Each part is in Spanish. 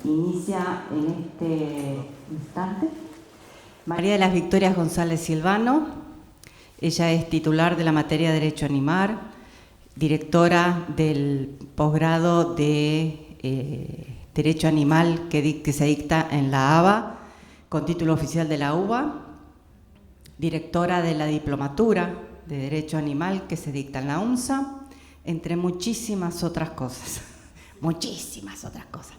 inicia en este instante. María de las Victorias González Silvano. Ella es titular de la materia de Derecho Animal, directora del posgrado de Derecho Animal que se dicta en la ABA, con título oficial de la UBA, directora de la diplomatura de Derecho Animal que se dicta en la UNSA, entre muchísimas otras cosas. Muchísimas otras cosas.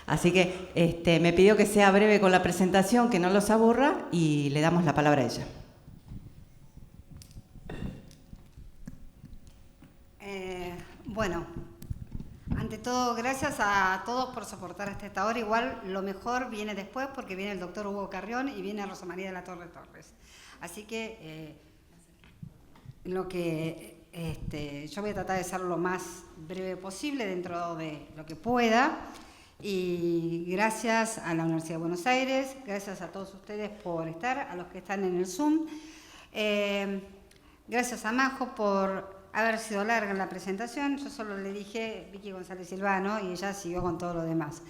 Así que me pidió que sea breve con la presentación, que no los aburra, y le damos la palabra a ella. Bueno, ante todo, gracias a todos por soportar hasta esta hora. Igual lo mejor viene después, porque viene el doctor Hugo Carrión y viene Rosa María de la Torre Torres. Así que yo voy a tratar de ser lo más breve posible dentro de lo que pueda. Y gracias a la Universidad de Buenos Aires, gracias a todos ustedes por estar, a los que están en el Zoom. Gracias a Majo por haber sido larga en la presentación. Yo solo le dije Vicky González Silvano y ella siguió con todo lo demás.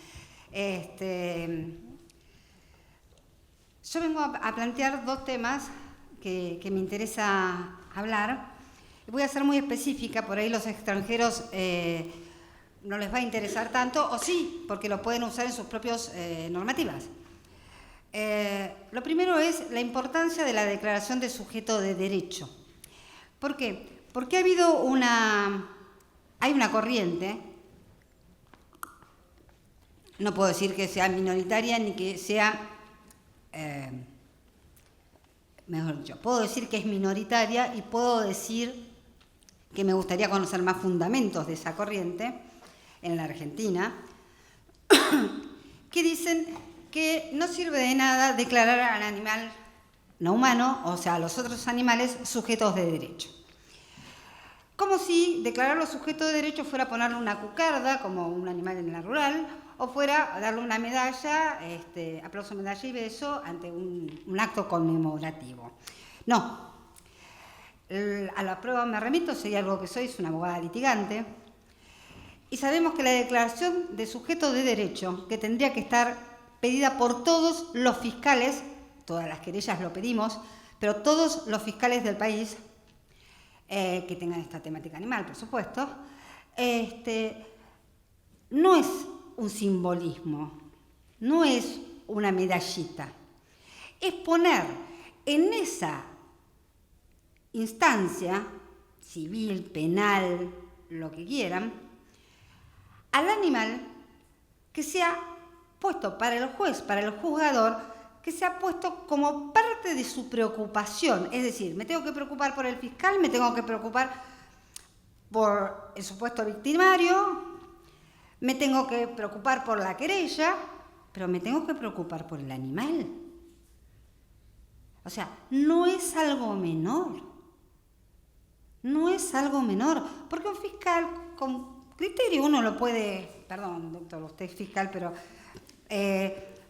Yo vengo a plantear dos temas que me interesa hablar. Voy a ser muy específica, por ahí los extranjeros no les va a interesar tanto, o sí, porque lo pueden usar en sus propias normativas. Lo primero es la importancia de la declaración de sujeto de derecho. ¿Por qué? Porque hay una corriente, no puedo decir que sea minoritaria ni que sea, mejor dicho, puedo decir que es minoritaria y puedo decir que me gustaría conocer más fundamentos de esa corriente en la Argentina, que dicen que no sirve de nada declarar al animal no humano, o sea, a los otros animales, sujetos de derecho. Como si declarar los sujetos de derecho fuera ponerle una cucarda, como un animal en la rural, o fuera darle una medalla, aplauso, medalla y beso, ante un acto conmemorativo. No. A la prueba me remito, soy algo que soy, es una abogada litigante, y sabemos que la declaración de sujeto de derecho, que tendría que estar pedida por todos los fiscales, todas las querellas lo pedimos, pero todos los fiscales del país, que tengan esta temática animal, por supuesto, no es un simbolismo, no es una medallita, es poner en esa instancia, civil, penal, lo que quieran, al animal que sea puesto para el juez, para el juzgador, que sea puesto como parte de su preocupación. Es decir, me tengo que preocupar por el fiscal, me tengo que preocupar por el supuesto victimario, me tengo que preocupar por la querella, pero me tengo que preocupar por el animal. O sea, no es algo menor. No es algo menor, porque un fiscal con criterio uno lo puede, perdón, doctor, usted es fiscal, pero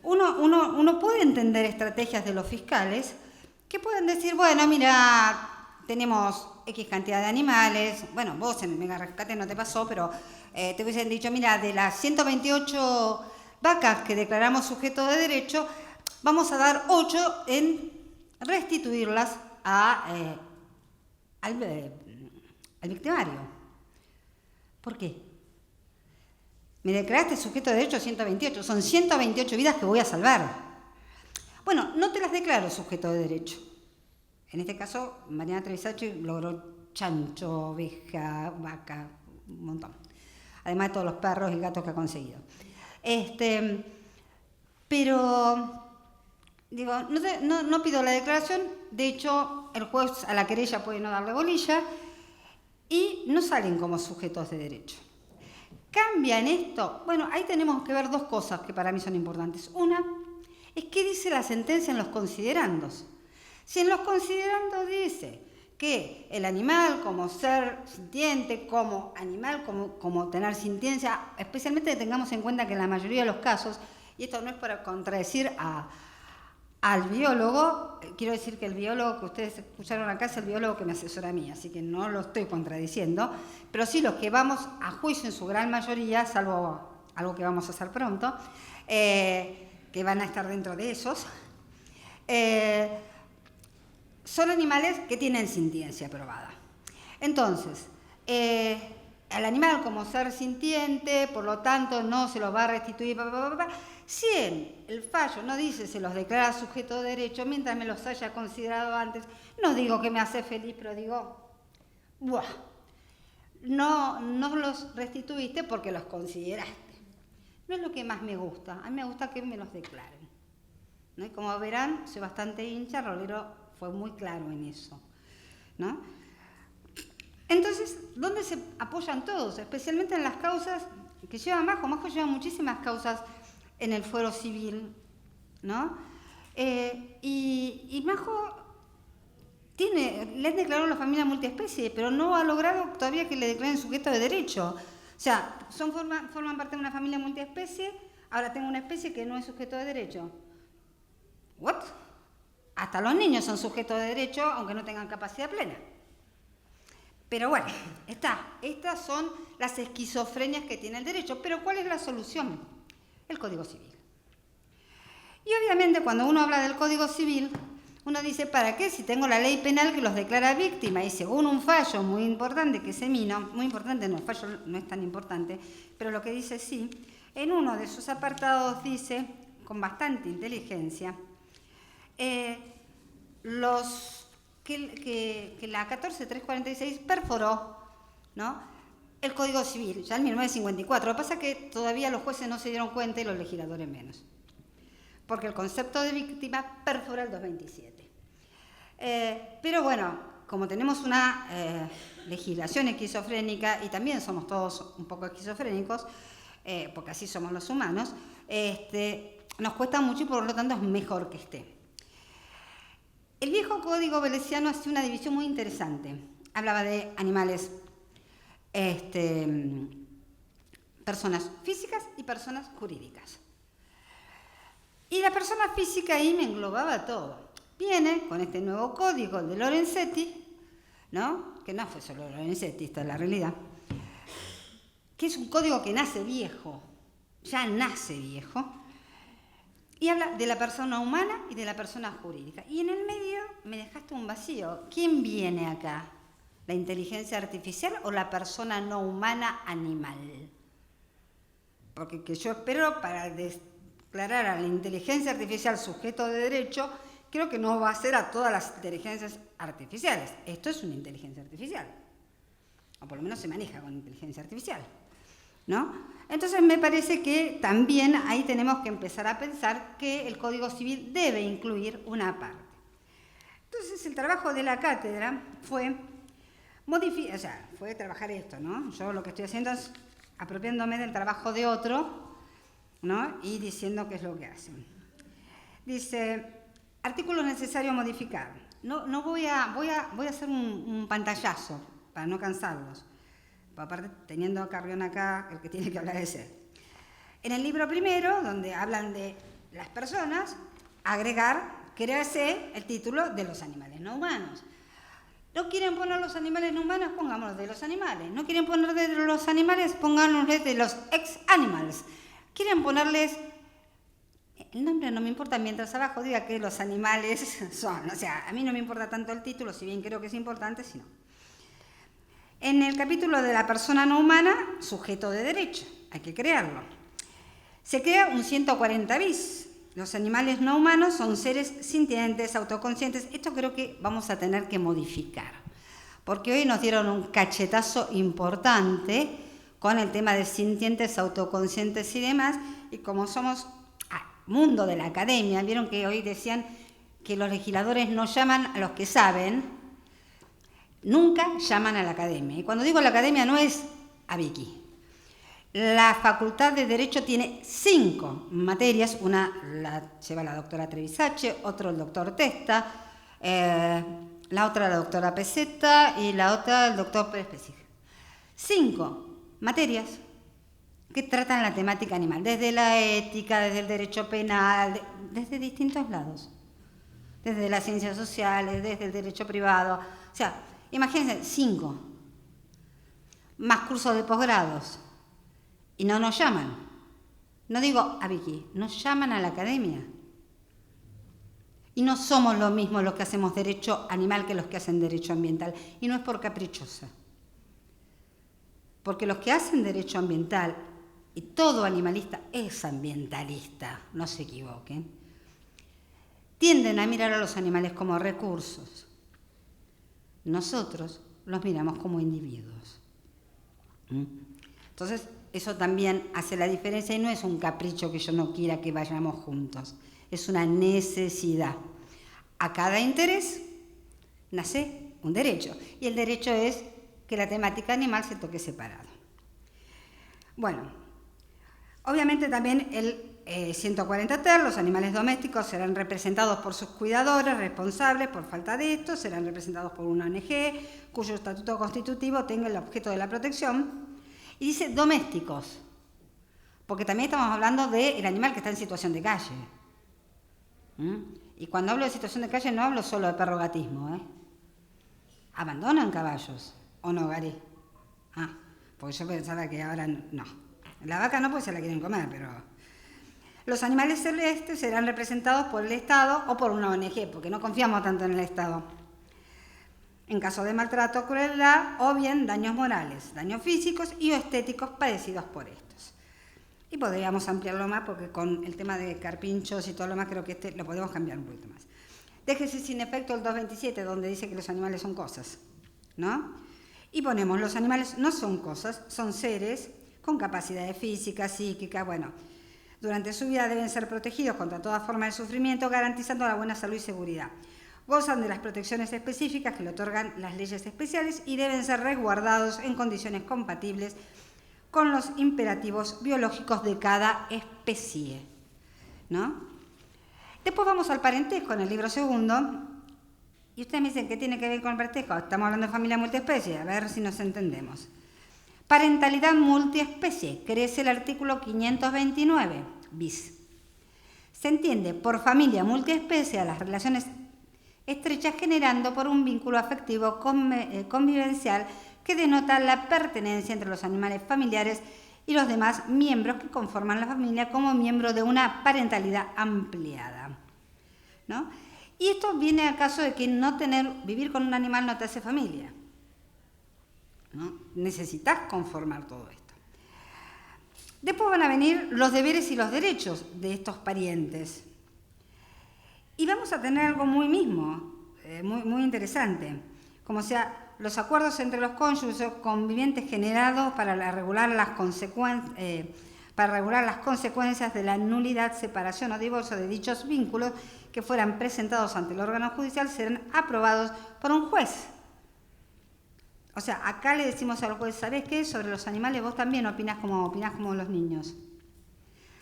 uno puede entender estrategias de los fiscales que pueden decir, bueno, mira, tenemos X cantidad de animales, bueno, vos en el mega rescate no te pasó, pero te hubiesen dicho, mira, de las 128 vacas que declaramos sujeto de derecho, vamos a dar 8 en restituirlas al victimario. ¿Por qué? Me declaraste sujeto de derecho 128, son 128 vidas que voy a salvar. Bueno, no te las declaro sujeto de derecho. En este caso, Mariana Trevisachi logró chancho, oveja, vaca, un montón. Además de todos los perros y gatos que ha conseguido. Pero, digo, no pido la declaración, de hecho, el juez a la querella puede no darle bolilla y no salen como sujetos de derecho. ¿Cambia en esto? Bueno, ahí tenemos que ver dos cosas que para mí son importantes. Una es qué dice la sentencia en los considerandos. Si en los considerandos dice que el animal como ser sintiente, como animal, como tener sintiencia, especialmente tengamos en cuenta que en la mayoría de los casos, y esto no es para contradecir al biólogo, quiero decir que el biólogo que ustedes escucharon acá es el biólogo que me asesora a mí, así que no lo estoy contradiciendo, pero sí los que vamos a juicio en su gran mayoría, salvo algo que vamos a hacer pronto, que van a estar dentro de esos, son animales que tienen sintiencia probada. Entonces, al animal como ser sintiente, por lo tanto no se los va a restituir, si el fallo no dice se los declara sujeto de derecho, mientras me los haya considerado antes, no digo que me hace feliz, pero digo, ¡buah! No los restituiste porque los consideraste. No es lo que más me gusta, a mí me gusta que me los declaren, ¿no? Y como verán, soy bastante hincha, Rolero fue muy claro en eso, ¿no? Entonces, ¿dónde se apoyan todos? Especialmente en las causas que lleva Majo. Majo lleva muchísimas causas en el fuero civil, ¿no? Y Majo le han declarado la familia multiespecie, pero no ha logrado todavía que le declaren sujeto de derecho. O sea, forman parte de una familia multiespecie, ahora tengo una especie que no es sujeto de derecho. ¿What? Hasta los niños son sujetos de derecho, aunque no tengan capacidad plena. Pero bueno, estas son las esquizofrenias que tiene el derecho. Pero ¿cuál es la solución? El Código Civil. Y obviamente cuando uno habla del Código Civil, uno dice, ¿para qué? Si tengo la ley penal que los declara víctima y según un fallo muy importante que se minó, muy importante no, el fallo no es tan importante, pero lo que dice sí, en uno de sus apartados dice, con bastante inteligencia, que la 14346 perforó, ¿no?, el Código Civil, ya en 1954. Lo que pasa es que todavía los jueces no se dieron cuenta y los legisladores menos, porque el concepto de víctima perfora el 227. Pero bueno, como tenemos una legislación esquizofrénica y también somos todos un poco esquizofrénicos, porque así somos los humanos, nos cuesta mucho y por lo tanto es mejor que esté. El viejo código velesiano hacía una división muy interesante. Hablaba de animales, personas físicas y personas jurídicas. Y la persona física ahí me englobaba todo. Viene con este nuevo código, el de Lorenzetti, ¿no?, que no fue solo Lorenzetti, esta es la realidad, que es un código que nace viejo, ya nace viejo, y habla de la persona humana y de la persona jurídica. Y en el medio me dejaste un vacío. ¿Quién viene acá? ¿La inteligencia artificial o la persona no humana animal? Porque que yo espero para declarar a la inteligencia artificial sujeto de derecho, creo que no va a ser a todas las inteligencias artificiales. Esto es una inteligencia artificial. O por lo menos se maneja con inteligencia artificial, ¿no? Entonces me parece que también ahí tenemos que empezar a pensar que el Código Civil debe incluir una parte. Entonces el trabajo de la cátedra fue trabajar esto, ¿no? Yo lo que estoy haciendo es apropiándome del trabajo de otro, ¿no?, y diciendo qué es lo que hacen. Dice, artículo necesario modificar. No voy a hacer un pantallazo para no cansarlos. Aparte, teniendo a Carrión acá, el que tiene que hablar es él. En el libro primero, donde hablan de las personas, créase el título de los animales no humanos. ¿No quieren poner los animales no humanos? Pongámoslos de los animales. ¿No quieren poner de los animales? Pongámosles de los ex-animals. ¿Quieren ponerles? El nombre no me importa, mientras abajo diga que los animales son. O sea, a mí no me importa tanto el título, si bien creo que es importante, sino. En el capítulo de la persona no humana, sujeto de derecho, hay que crearlo. Se crea un 140 bis. Los animales no humanos son seres sintientes, autoconscientes. Esto creo que vamos a tener que modificar, porque hoy nos dieron un cachetazo importante con el tema de sintientes, autoconscientes y demás, y como somos mundo de la academia, vieron que hoy decían que los legisladores no llaman a los que saben, nunca llaman a la academia. Y cuando digo la academia no es a Vicky. La Facultad de Derecho tiene 5 materias, una la lleva la doctora Trevisache, otro el doctor Testa, la otra la doctora Peseta y la otra el doctor Pérez Pesig. 5 materias que tratan la temática animal, desde la ética, desde el derecho penal, desde distintos lados, desde las ciencias sociales, desde el derecho privado. O sea, imagínense, 5, más cursos de posgrados, y no nos llaman. no digo a Vicky, nos llaman a la academia. Y no somos lo mismo los que hacemos derecho animal que los que hacen derecho ambiental. Y no es por caprichosa. Porque los que hacen derecho ambiental, y todo animalista es ambientalista, no se equivoquen, tienden a mirar a los animales como recursos. Nosotros los miramos como individuos. Entonces, eso también hace la diferencia y no es un capricho que yo no quiera que vayamos juntos. Es una necesidad. A cada interés nace un derecho. Y el derecho es que la temática animal se toque separado. Bueno, obviamente también el 140 ter, los animales domésticos serán representados por sus cuidadores responsables por falta de esto, serán representados por una ONG cuyo estatuto constitutivo tenga el objeto de la protección. Y dice domésticos, porque también estamos hablando del animal que está en situación de calle. Y cuando hablo de situación de calle no hablo solo de perrogatismo. ¿Abandonan caballos o no, Gary? Porque yo pensaba que ahora no. La vaca no, porque se la quieren comer, pero... Los animales celestes serán representados por el Estado o por una ONG, porque no confiamos tanto en el Estado. En caso de maltrato, crueldad o bien daños morales, daños físicos y o estéticos padecidos por estos. Y podríamos ampliarlo más porque con el tema de carpinchos y todo lo más creo que lo podemos cambiar un poquito más. Déjese sin efecto el 227 donde dice que los animales son cosas, ¿no? Y ponemos los animales no son cosas, son seres con capacidades físicas, psíquicas, bueno. Durante su vida deben ser protegidos contra toda forma de sufrimiento, garantizando la buena salud y seguridad. Gozan de las protecciones específicas que le otorgan las leyes especiales y deben ser resguardados en condiciones compatibles con los imperativos biológicos de cada especie, ¿no? Después vamos al parentesco en el libro segundo. Y ustedes me dicen, ¿qué tiene que ver con el parentesco? Estamos hablando de familia multiespecie, a ver si nos entendemos. Parentalidad multiespecie, crece el artículo 529 bis. Se entiende por familia multiespecie a las relaciones estrechas generando por un vínculo afectivo convivencial que denota la pertenencia entre los animales familiares y los demás miembros que conforman la familia como miembro de una parentalidad ampliada, ¿no? Y esto viene al caso de que vivir con un animal no te hace familia, ¿no? Necesitas conformar todo esto. Después van a venir los deberes y los derechos de estos parientes. Y vamos a tener algo muy muy interesante, como sea los acuerdos entre los cónyuges convivientes generados para regular las consecuencias de la nulidad, separación o divorcio de dichos vínculos que fueran presentados ante el órgano judicial serán aprobados por un juez. O sea, acá le decimos al juez, ¿sabés qué? Sobre los animales vos también opinás como los niños,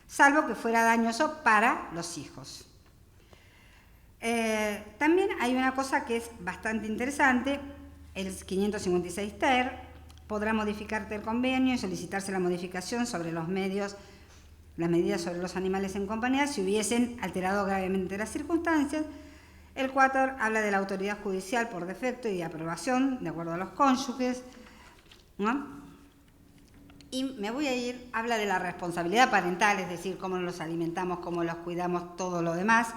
salvo que fuera dañoso para los hijos. También hay una cosa que es bastante interesante, el 556 ter podrá modificarse el convenio y solicitarse la modificación sobre las medidas sobre los animales en compañía si hubiesen alterado gravemente las circunstancias. El 4 habla de la autoridad judicial por defecto y de aprobación, de acuerdo a los cónyuges, ¿no? Y me voy a ir, habla de la responsabilidad parental, es decir, cómo los alimentamos, cómo los cuidamos, todo lo demás,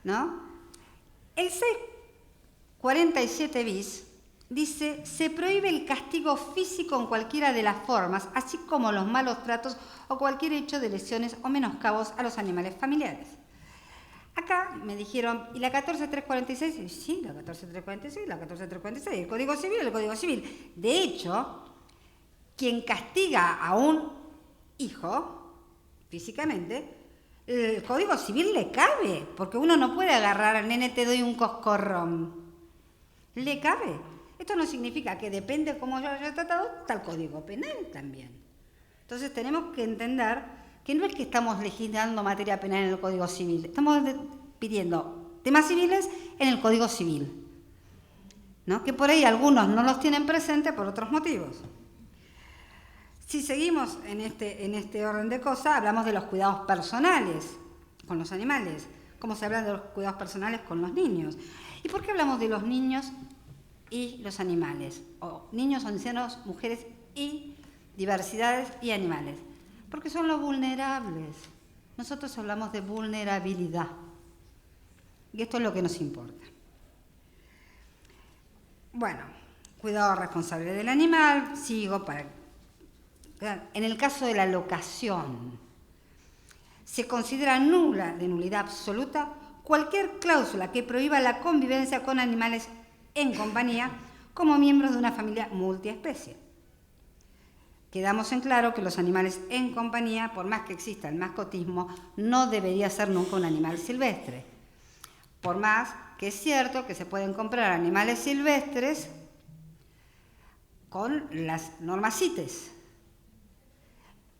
¿no? El 647 bis dice, se prohíbe el castigo físico en cualquiera de las formas, así como los malos tratos o cualquier hecho de lesiones o menoscabos a los animales familiares. Acá me dijeron, ¿y la 14346? Sí, la 14346, la 14346, el Código Civil. De hecho, quien castiga a un hijo físicamente, el Código Civil le cabe, porque uno no puede agarrar al nene, te doy un coscorrón. Le cabe. Esto no significa que depende de cómo yo haya tratado, está el Código Penal también. Entonces tenemos que entender que no es que estamos legislando materia penal en el Código Civil, estamos pidiendo temas civiles en el Código Civil, ¿no? Que por ahí algunos no los tienen presentes por otros motivos. Si seguimos en este orden de cosas, hablamos de los cuidados personales con los animales, cómo se habla de los cuidados personales con los niños. ¿Y por qué hablamos de los niños y los animales? O niños, ancianos, mujeres y diversidades y animales. Porque son los vulnerables. Nosotros hablamos de vulnerabilidad. Y esto es lo que nos importa. Bueno, cuidado responsable del animal. Sigo para... En el caso de la locación, se considera nula, de nulidad absoluta, cualquier cláusula que prohíba la convivencia con animales en compañía como miembros de una familia multiespecie. Quedamos en claro que los animales en compañía, por más que exista el mascotismo, no debería ser nunca un animal silvestre. Por más que es cierto que se pueden comprar animales silvestres con las normas CITES.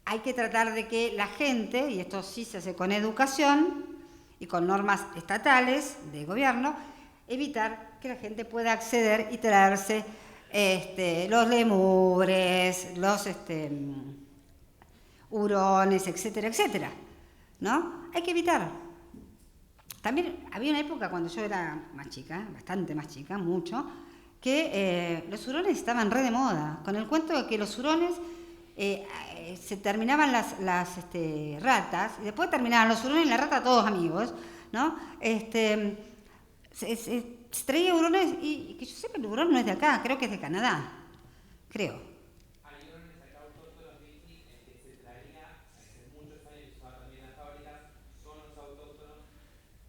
Hay que tratar de que la gente, y esto sí se hace con educación y con normas estatales de gobierno, evitar que la gente pueda acceder y traerse los lemures, los hurones, etcétera, etcétera, ¿no? Hay que evitar. También había una época cuando yo era más chica, bastante más chica, mucho, que los hurones estaban re de moda, con el cuento de que los hurones se terminaban las ratas, y después terminaban los hurones y la rata todos amigos, ¿no? Se traía hurones, y que yo sepa, el hurón no es de acá, creo que es de Canadá, creo. Hay hurones acá autóctonos, Vicky, que se traía hace muchos años, se usaban también en las fábricas, son los autóctonos,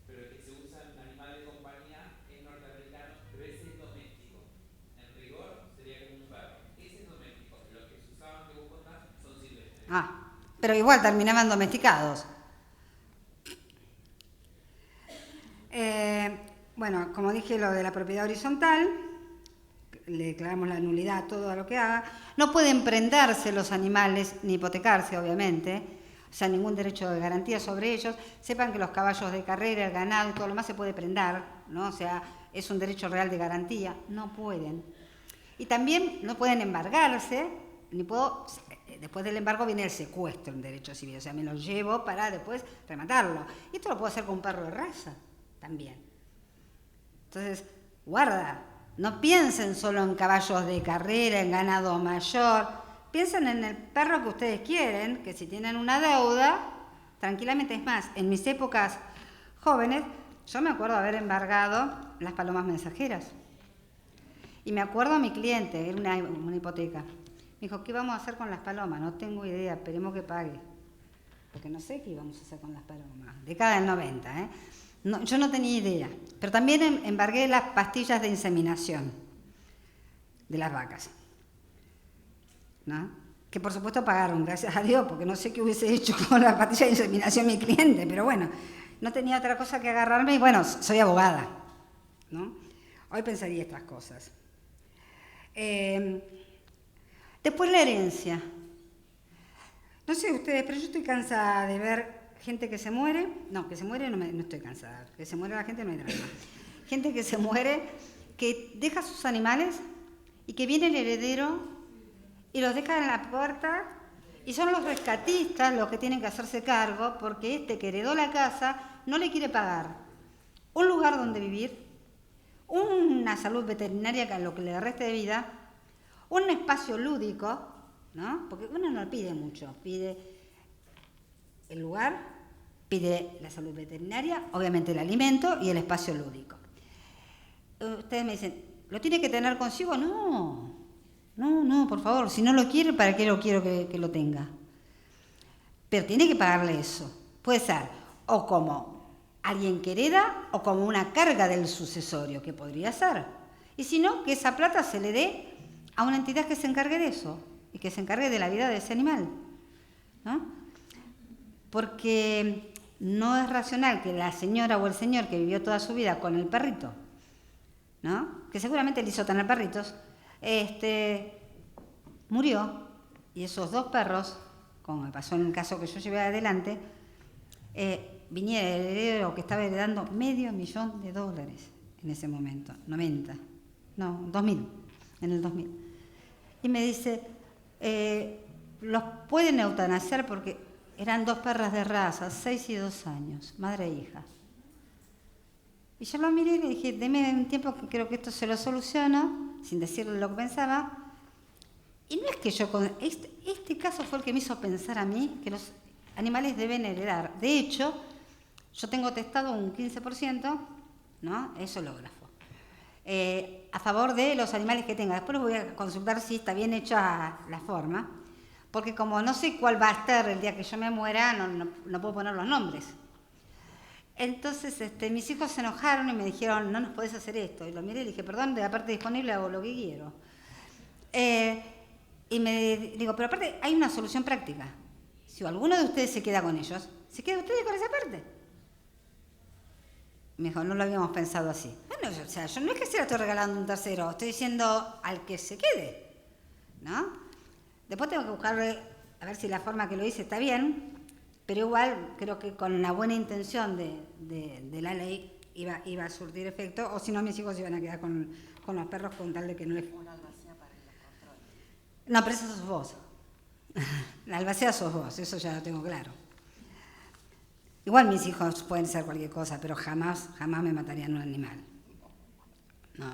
pero que se usan en animal de compañía es norteamericano, pero ese es doméstico. En rigor sería como un perro. Ese es doméstico. Los que se usaban que vos contás son silvestres. Pero igual terminaban domesticados. Bueno, como dije, lo de la propiedad horizontal, le declaramos la nulidad a todo lo que haga. No pueden prendarse los animales, ni hipotecarse, obviamente, o sea, ningún derecho de garantía sobre ellos. Sepan que los caballos de carrera, el ganado y todo lo más se puede prendar, ¿no? O sea, es un derecho real de garantía. No pueden. Y también no pueden embargarse, ni puedo... Después del embargo viene el secuestro en derecho civil, o sea, me lo llevo para después rematarlo. Y esto lo puedo hacer con un perro de raza también. Entonces, guarda, no piensen solo en caballos de carrera, en ganado mayor, piensen en el perro que ustedes quieren, que si tienen una deuda, tranquilamente. Es más, en mis épocas jóvenes, yo me acuerdo haber embargado las palomas mensajeras. Y me acuerdo a mi cliente, era una hipoteca. Me dijo, ¿qué vamos a hacer con las palomas? No tengo idea, esperemos que pague. Porque no sé qué íbamos a hacer con las palomas. Década del 90, ¿eh? No, yo no tenía idea. Pero también embargué las pastillas de inseminación de las vacas, ¿no? Que por supuesto pagaron, gracias a Dios, porque no sé qué hubiese hecho con la pastilla de inseminación mi cliente, pero bueno, no tenía otra cosa que agarrarme y bueno, soy abogada, ¿no? Hoy pensaría estas cosas. Después la herencia. No sé ustedes, pero yo estoy cansada de ver gente que se muere. No, que se muere no estoy cansada. Que se muere la gente no hay drama. Gente que se muere, que deja sus animales y que viene el heredero y los deja en la puerta y son los rescatistas los que tienen que hacerse cargo porque este que heredó la casa no le quiere pagar un lugar donde vivir, una salud veterinaria que lo que le reste de vida, un espacio lúdico, ¿no? Porque uno no pide mucho, pide el lugar, pide la salud veterinaria, obviamente el alimento y el espacio lúdico. Ustedes me dicen, ¿lo tiene que tener consigo? No, por favor, si no lo quiere, ¿para qué lo quiero que lo tenga? Pero tiene que pagarle eso. Puede ser o como alguien que hereda o como una carga del sucesorio, que podría ser. Y si no, que esa plata se le dé a una entidad que se encargue de eso y que se encargue de la vida de ese animal, ¿no? Porque no es racional que la señora o el señor que vivió toda su vida con el perrito, ¿no? Que seguramente le hizo tener perritos, murió y esos dos perros, como me pasó en el caso que yo llevé adelante, viniera el heredero que estaba heredando $500,000 en ese momento, 2000, en el 2000. Y me dice, los pueden eutanasiar porque eran dos perras de raza, 6 y 2 años, madre e hija. Y yo lo miré y le dije, deme un tiempo que creo que esto se lo soluciono, sin decirle lo que pensaba. Y no es que yo... Este caso fue el que me hizo pensar a mí que los animales deben heredar. De hecho, yo tengo testado un 15%, ¿no? Es zoológrafo. A favor de los animales que tenga. Después voy a consultar si está bien hecha la forma, porque como no sé cuál va a estar el día que yo me muera, no puedo poner los nombres. Entonces mis hijos se enojaron y me dijeron, no nos podés hacer esto. Y lo miré y le dije, perdón, de la parte disponible hago lo que quiero. Y me digo, pero aparte hay una solución práctica. Si alguno de ustedes se queda con ellos, se queda ustedes con esa parte. Me dijo, no lo habíamos pensado así. Bueno, o sea, yo no es que se la estoy regalando a un tercero, estoy diciendo al que se quede, ¿no? Después tengo que buscarle, a ver si la forma que lo hice está bien, pero igual creo que con la buena intención de la ley iba a surtir efecto, o si no mis hijos iban a quedar con los perros con tal de que no les... Una albacea para los controles. No, pero eso sos vos. La albacea sos vos, eso ya lo tengo claro. Igual mis hijos pueden ser cualquier cosa, pero jamás me matarían un animal. No,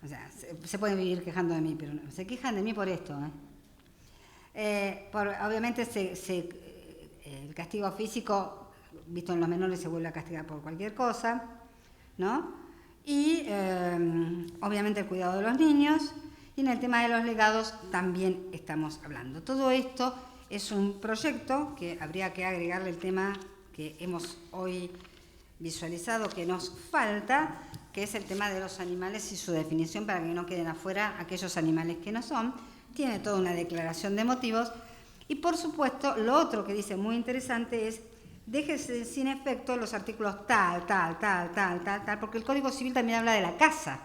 o sea, se pueden vivir quejando de mí, pero no, se quejan de mí por esto. Obviamente el castigo físico, visto en los menores, se vuelve a castigar por cualquier cosa, ¿no? Y obviamente el cuidado de los niños, y en el tema de los legados también estamos hablando. Todo esto es un proyecto que habría que agregarle el tema que hemos hoy visualizado que nos falta, que es el tema de los animales y su definición para que no queden afuera aquellos animales que no son. Tiene toda una declaración de motivos. Y por supuesto, lo otro que dice muy interesante es, déjese sin efecto los artículos tal, porque el Código Civil también habla de la caza.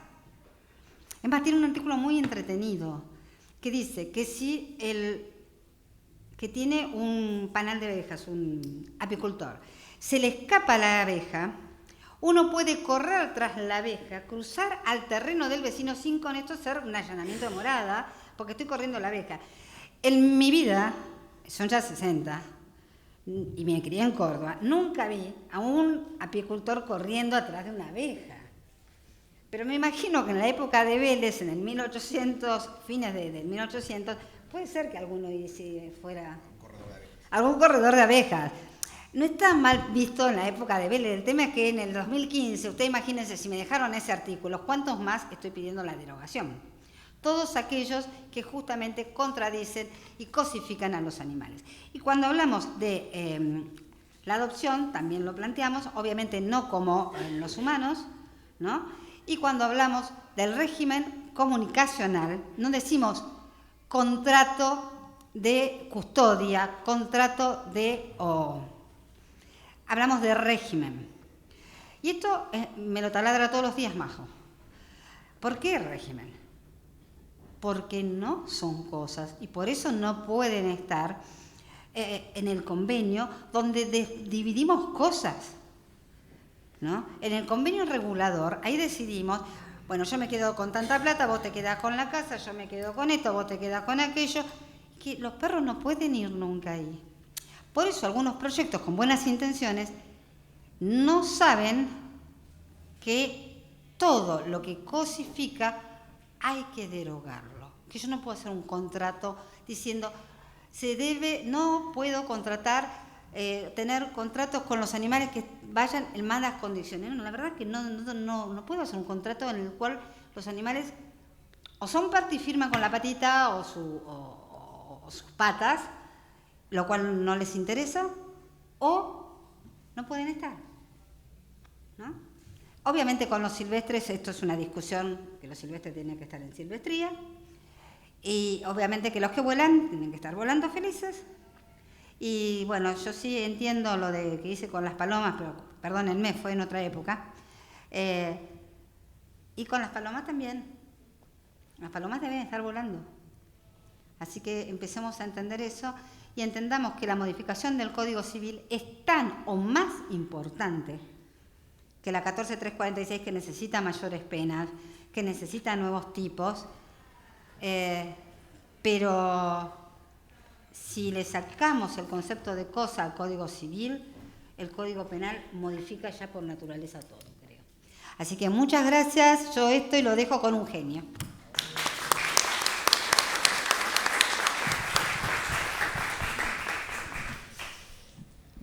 Es más, tiene un artículo muy entretenido que dice que si que tiene un panal de abejas, un apicultor, se le escapa la abeja, uno puede correr tras la abeja, cruzar al terreno del vecino sin con esto hacer un allanamiento de morada, porque estoy corriendo la abeja. En mi vida, son ya 60, y me crié en Córdoba, nunca vi a un apicultor corriendo atrás de una abeja. Pero me imagino que en la época de Vélez, en el 1800, fines del 1800, puede ser que alguno fuera algún corredor de abejas. No está mal visto en la época de Vélez. El tema es que en el 2015, usted imagínense, si me dejaron ese artículo, ¿cuántos más estoy pidiendo la derogación? Todos aquellos que justamente contradicen y cosifican a los animales. Y cuando hablamos de la adopción, también lo planteamos, obviamente no como en los humanos, ¿no? Y cuando hablamos del régimen comunicacional, no decimos contrato de custodia, contrato de... hablamos de régimen. Y esto me lo taladra todos los días Majo. ¿Por qué régimen? Porque no son cosas y por eso no pueden estar en el convenio donde dividimos cosas, ¿no? En el convenio regulador, ahí decidimos, bueno, yo me quedo con tanta plata, vos te quedás con la casa, yo me quedo con esto, vos te quedás con aquello, que los perros no pueden ir nunca ahí. Por eso algunos proyectos con buenas intenciones no saben que todo lo que cosifica hay que derogarlo. Que yo no puedo hacer un contrato diciendo, no puedo contratar, tener contratos con los animales que vayan en malas condiciones. No, la verdad es que no puedo hacer un contrato en el cual los animales o son parte y firman con la patita o sus patas, lo cual no les interesa, o no pueden estar, ¿no? Obviamente con los silvestres esto es una discusión, que los silvestres tienen que estar en silvestría, y obviamente que los que vuelan tienen que estar volando felices. Y bueno, yo sí entiendo lo que hice con las palomas, pero perdónenme, fue en otra época. Y con las palomas también. Las palomas deben estar volando. Así que empecemos a entender eso y entendamos que la modificación del Código Civil es tan o más importante que la 14346, que necesita mayores penas, que necesita nuevos tipos, pero si le sacamos el concepto de cosa al Código Civil, el Código Penal modifica ya por naturaleza todo, creo. Así que muchas gracias, yo esto y lo dejo con un genio.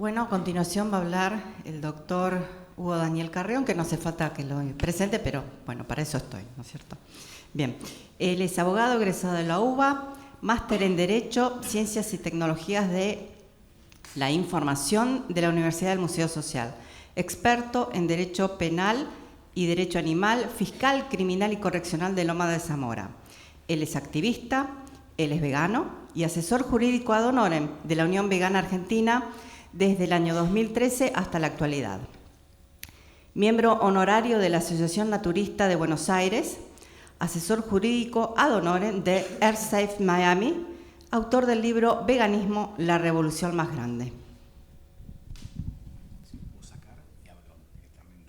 Bueno, a continuación va a hablar el doctor Hugo Daniel Carreón, que no hace falta que lo presente, pero bueno, para eso estoy, ¿no es cierto? Bien, él es abogado egresado de la UBA, máster en Derecho, Ciencias y Tecnologías de la Información de la Universidad del Museo Social, experto en Derecho Penal y Derecho Animal, fiscal criminal y correccional de Loma de Zamora. Él es activista, él es vegano y asesor jurídico ad honorem de la Unión Vegana Argentina desde el año 2013 hasta la actualidad. Miembro honorario de la Asociación Naturista de Buenos Aires, asesor jurídico ad honorem de EarthSafe Miami, autor del libro Veganismo, la revolución más grande.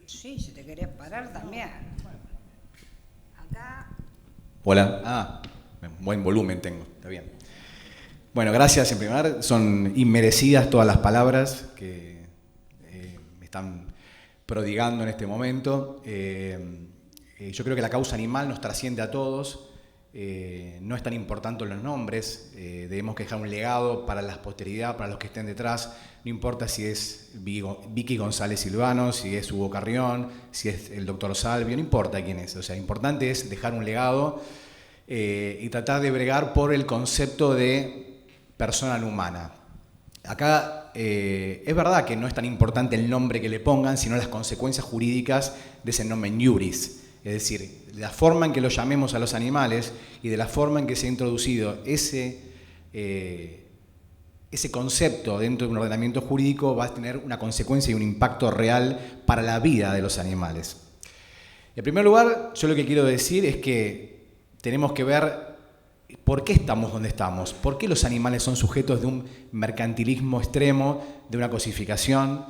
Sí, si te querés parar también. Acá. Hola. Buen volumen tengo, está bien. Bueno, gracias en primer lugar. Son inmerecidas todas las palabras que me están prodigando en este momento. Yo creo que la causa animal nos trasciende a todos. No es tan importante los nombres. Debemos dejar un legado para la posteridad, para los que estén detrás. No importa si es Vicky González Silvano, si es Hugo Carrión, si es el doctor Salvio, no importa quién es. O sea, lo importante es dejar un legado y tratar de bregar por el concepto de persona no humana. Acá es verdad que no es tan importante el nombre que le pongan, sino las consecuencias jurídicas de ese nomen iuris. Es decir, de la forma en que lo llamemos a los animales y de la forma en que se ha introducido ese concepto dentro de un ordenamiento jurídico va a tener una consecuencia y un impacto real para la vida de los animales. En primer lugar, yo lo que quiero decir es que tenemos que ver por qué estamos donde estamos, por qué los animales son sujetos de un mercantilismo extremo, de una cosificación,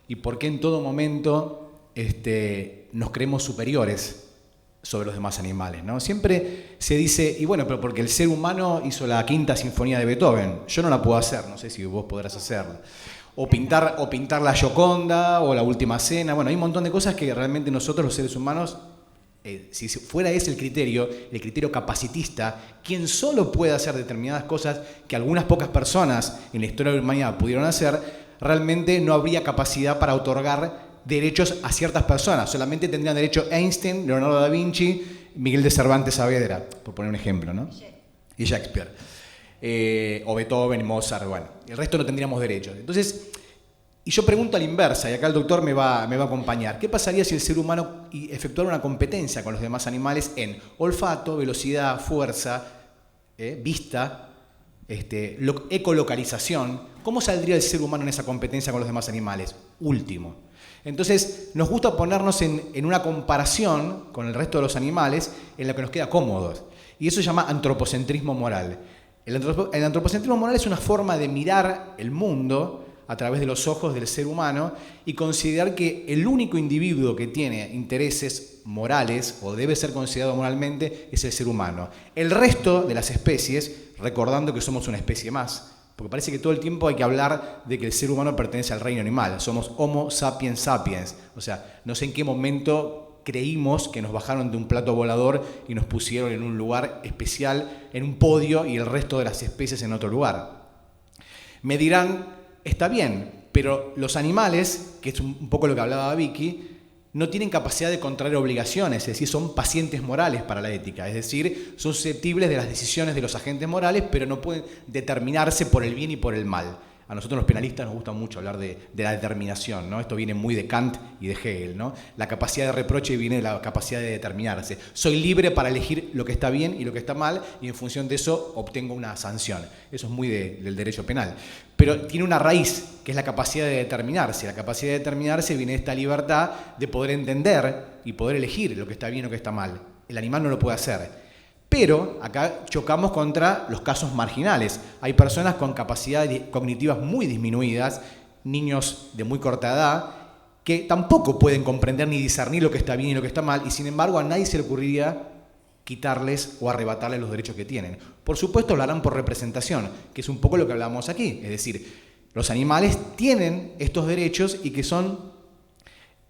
y por qué en todo momento nos creemos superiores sobre los demás animales, ¿no? Siempre se dice, y bueno, pero porque el ser humano hizo la Quinta Sinfonía de Beethoven, yo no la puedo hacer, no sé si vos podrás hacerla. O pintar la Gioconda, o la Última Cena, bueno, hay un montón de cosas que realmente nosotros los seres humanos, si fuera ese el criterio capacitista, quien solo puede hacer determinadas cosas que algunas pocas personas en la historia de la humanidad pudieron hacer, realmente no habría capacidad para otorgar derechos a ciertas personas. Solamente tendrían derecho Einstein, Leonardo da Vinci, Miguel de Cervantes Saavedra, por poner un ejemplo, ¿no? Y Shakespeare. O Beethoven, Mozart, bueno. El resto no tendríamos derechos. Entonces, y yo pregunto a la inversa, y acá el doctor me va a acompañar. ¿Qué pasaría si el ser humano efectuara una competencia con los demás animales en olfato, velocidad, fuerza, vista, ecolocalización? ¿Cómo saldría el ser humano en esa competencia con los demás animales? Último. Entonces, nos gusta ponernos en una comparación con el resto de los animales en la que nos queda cómodos. Y eso se llama antropocentrismo moral. El antropocentrismo moral es una forma de mirar el mundo a través de los ojos del ser humano y considerar que el único individuo que tiene intereses morales o debe ser considerado moralmente es el ser humano. El resto de las especies, recordando que somos una especie más, porque parece que todo el tiempo hay que hablar de que el ser humano pertenece al reino animal, somos Homo sapiens sapiens, o sea, no sé en qué momento creímos que nos bajaron de un plato volador y nos pusieron en un lugar especial, en un podio, y el resto de las especies en otro lugar. Me dirán, está bien, pero los animales, que es un poco lo que hablaba Vicky, no tienen capacidad de contraer obligaciones, es decir, son pacientes morales para la ética, es decir, son susceptibles de las decisiones de los agentes morales, pero no pueden determinarse por el bien y por el mal. A nosotros los penalistas nos gusta mucho hablar de la determinación, ¿no? Esto viene muy de Kant y de Hegel, ¿no? La capacidad de reproche viene de la capacidad de determinarse. Soy libre para elegir lo que está bien y lo que está mal, y en función de eso obtengo una sanción. Eso es muy del derecho penal. Pero tiene una raíz, que es la capacidad de determinarse. La capacidad de determinarse viene de esta libertad de poder entender y poder elegir lo que está bien o lo que está mal. El animal no lo puede hacer. Pero acá chocamos contra los casos marginales. Hay personas con capacidades cognitivas muy disminuidas, niños de muy corta edad, que tampoco pueden comprender ni discernir lo que está bien y lo que está mal, y sin embargo a nadie se le ocurriría quitarles o arrebatarles los derechos que tienen. Por supuesto lo harán por representación, que es un poco lo que hablamos aquí. Es decir, los animales tienen estos derechos y que son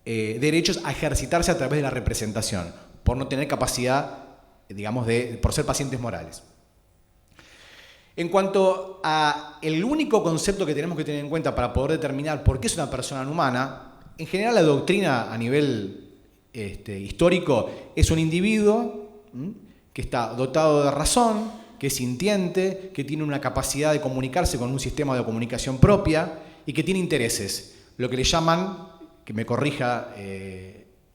derechos a ejercitarse a través de la representación, por no tener capacidad, digamos, por ser pacientes morales. En cuanto a el único concepto que tenemos que tener en cuenta para poder determinar por qué es una persona no humana, en general la doctrina a nivel histórico es un individuo que está dotado de razón, que es sintiente, que tiene una capacidad de comunicarse con un sistema de comunicación propia y que tiene intereses, lo que le llaman, que me corrija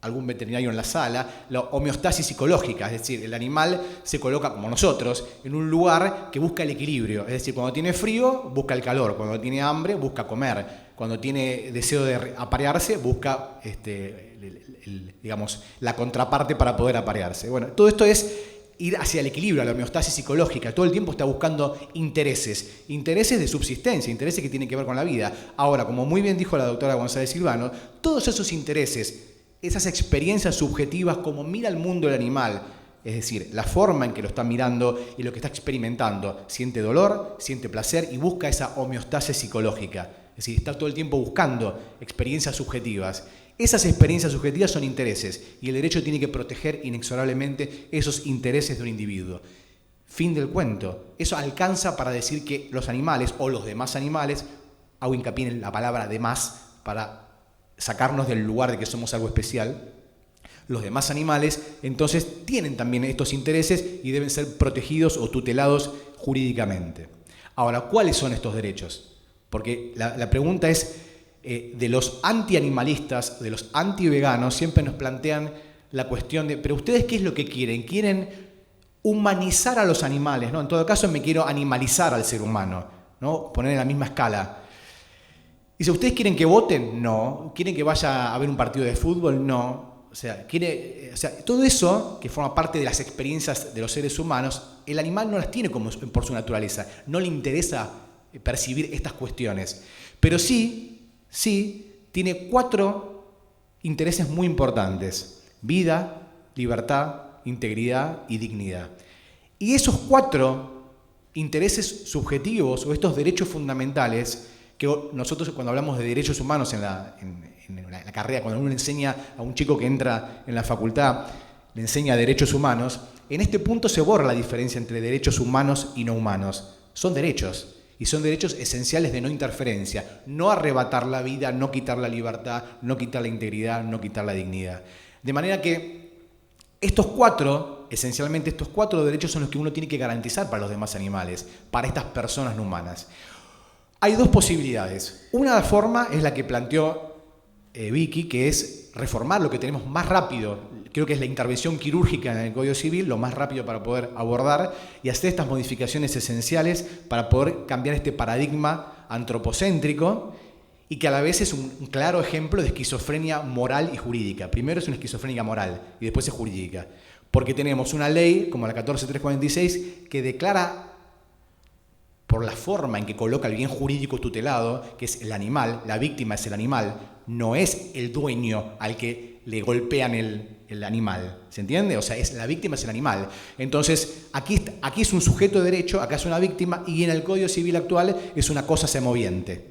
algún veterinario en la sala, la homeostasis psicológica, es decir, el animal se coloca, como nosotros, en un lugar que busca el equilibrio, es decir, cuando tiene frío, busca el calor, cuando tiene hambre, busca comer, cuando tiene deseo de aparearse, busca digamos, la contraparte para poder aparearse. Bueno, todo esto es ir hacia el equilibrio, a la homeostasis psicológica. Todo el tiempo está buscando intereses de subsistencia, intereses que tienen que ver con la vida. Ahora, como muy bien dijo la doctora González Silvano, todos esos intereses, esas experiencias subjetivas, como mira el mundo el animal, es decir, la forma en que lo está mirando y lo que está experimentando, siente dolor, siente placer y busca esa homeostasis psicológica. Es decir, está todo el tiempo buscando experiencias subjetivas. Esas experiencias subjetivas son intereses y el derecho tiene que proteger inexorablemente esos intereses de un individuo. Fin del cuento. Eso alcanza para decir que los animales o los demás animales, hago hincapié en la palabra demás para sacarnos del lugar de que somos algo especial, los demás animales entonces tienen también estos intereses y deben ser protegidos o tutelados jurídicamente. Ahora, ¿cuáles son estos derechos? Porque la pregunta es, de los antianimalistas, de los antiveganos, siempre nos plantean la cuestión de, pero ustedes ¿qué es lo que quieren? Quieren humanizar a los animales, ¿no? En todo caso me quiero animalizar al ser humano, ¿no? Poner en la misma escala. Dice, ¿ustedes quieren que voten? No. ¿Quieren que vaya a ver un partido de fútbol? No. O sea, todo eso que forma parte de las experiencias de los seres humanos, el animal no las tiene como por su naturaleza. No le interesa percibir estas cuestiones. Pero sí tiene 4 intereses muy importantes: vida, libertad, integridad y dignidad. Y esos 4 intereses subjetivos o estos derechos fundamentales, que nosotros cuando hablamos de derechos humanos en la carrera, cuando uno le enseña a un chico que entra en la facultad, le enseña derechos humanos, en este punto se borra la diferencia entre derechos humanos y no humanos. Son derechos. Y son derechos esenciales de no interferencia, no arrebatar la vida, no quitar la libertad, no quitar la integridad, no quitar la dignidad. De manera que esencialmente estos 4 derechos son los que uno tiene que garantizar para los demás animales, para estas personas no humanas. Hay 2 posibilidades. Una forma es la que planteó Vicky, que es reformar lo que tenemos más rápido. Creo que es la intervención quirúrgica en el Código Civil, lo más rápido para poder abordar y hacer estas modificaciones esenciales para poder cambiar este paradigma antropocéntrico y que a la vez es un claro ejemplo de esquizofrenia moral y jurídica. Primero es una esquizofrenia moral y después es jurídica. Porque tenemos una ley como la 14346 que declara, por la forma en que coloca el bien jurídico tutelado, que es el animal, la víctima es el animal, no es el dueño al que le golpean el animal, ¿se entiende? O sea, la víctima es el animal. Entonces, aquí es un sujeto de derecho, acá es una víctima, y en el Código Civil actual es una cosa semoviente.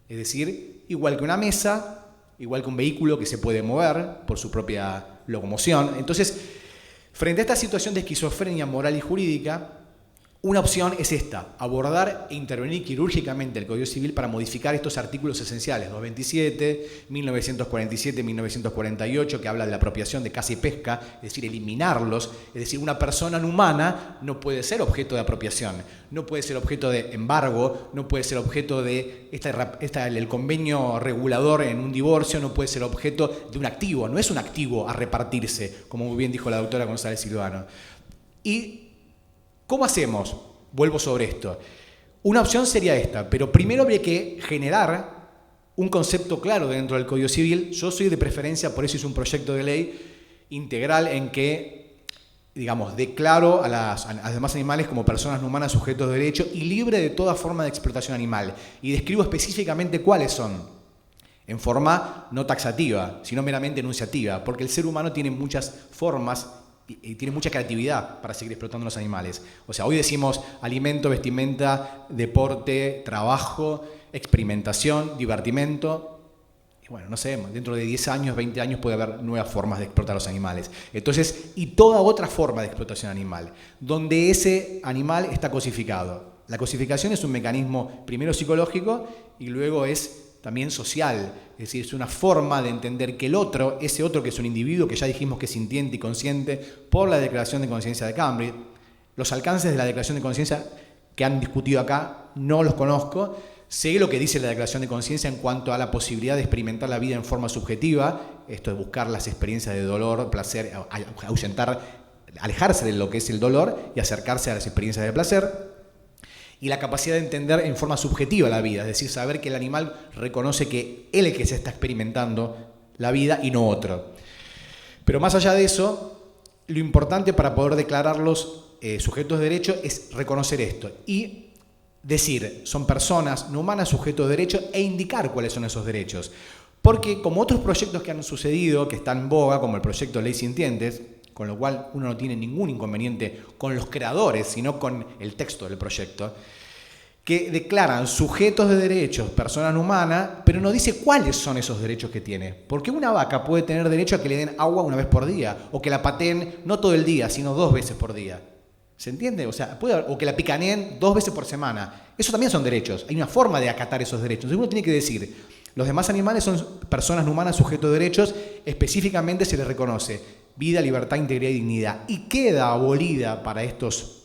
Es decir, igual que una mesa, igual que un vehículo que se puede mover por su propia locomoción. Entonces, frente a esta situación de esquizofrenia moral y jurídica, una opción es esta: abordar e intervenir quirúrgicamente el Código Civil para modificar estos artículos esenciales, 227, 1947, 1948, que habla de la apropiación de caza y pesca, es decir, eliminarlos. Es decir, una persona no humana no puede ser objeto de apropiación, no puede ser objeto de embargo, no puede ser objeto de el convenio regulador en un divorcio, no puede ser objeto de un activo, no es un activo a repartirse, como muy bien dijo la doctora González Silvano. Y ¿cómo hacemos? Vuelvo sobre esto. Una opción sería esta, pero primero habría que generar un concepto claro dentro del Código Civil. Yo soy de preferencia, por eso hice un proyecto de ley integral en que, digamos, declaro a los demás animales como personas no humanas sujetos de derecho y libre de toda forma de explotación animal. Y describo específicamente cuáles son, en forma no taxativa, sino meramente enunciativa, porque el ser humano tiene muchas formas y tiene mucha creatividad para seguir explotando los animales. O sea, hoy decimos alimento, vestimenta, deporte, trabajo, experimentación, divertimento. Y bueno, no sé, dentro de 10 años, 20 años puede haber nuevas formas de explotar los animales. Entonces, y toda otra forma de explotación animal, donde ese animal está cosificado. La cosificación es un mecanismo primero psicológico y luego es también social, es decir, es una forma de entender que el otro, ese otro que es un individuo que ya dijimos que es sintiente y consciente por la Declaración de Conciencia de Cambridge. Los alcances de la Declaración de Conciencia que han discutido acá no los conozco. Sé lo que dice la Declaración de Conciencia en cuanto a la posibilidad de experimentar la vida en forma subjetiva, esto de buscar las experiencias de dolor, placer, ahuyentar, alejarse de lo que es el dolor y acercarse a las experiencias de placer. Y la capacidad de entender en forma subjetiva la vida, es decir, saber que el animal reconoce que él es el que se está experimentando la vida y no otro. Pero más allá de eso, lo importante para poder declararlos sujetos de derecho es reconocer esto y decir, son personas no humanas sujetos de derecho e indicar cuáles son esos derechos. Porque como otros proyectos que han sucedido, que están en boga, como el proyecto Ley Sintientes, con lo cual uno no tiene ningún inconveniente con los creadores, sino con el texto del proyecto, que declaran sujetos de derechos, personas no humanas, pero no dice cuáles son esos derechos que tiene. Porque una vaca puede tener derecho a que le den agua una vez por día, o que la pateen no todo el día, sino 2 veces por día. ¿Se entiende? O sea, o que la picaneen 2 veces por semana. Eso también son derechos. Hay una forma de acatar esos derechos. Entonces uno tiene que decir, los demás animales son personas no humanas sujetos de derechos, específicamente se les reconoce vida, libertad, integridad y dignidad. Y queda abolida para estos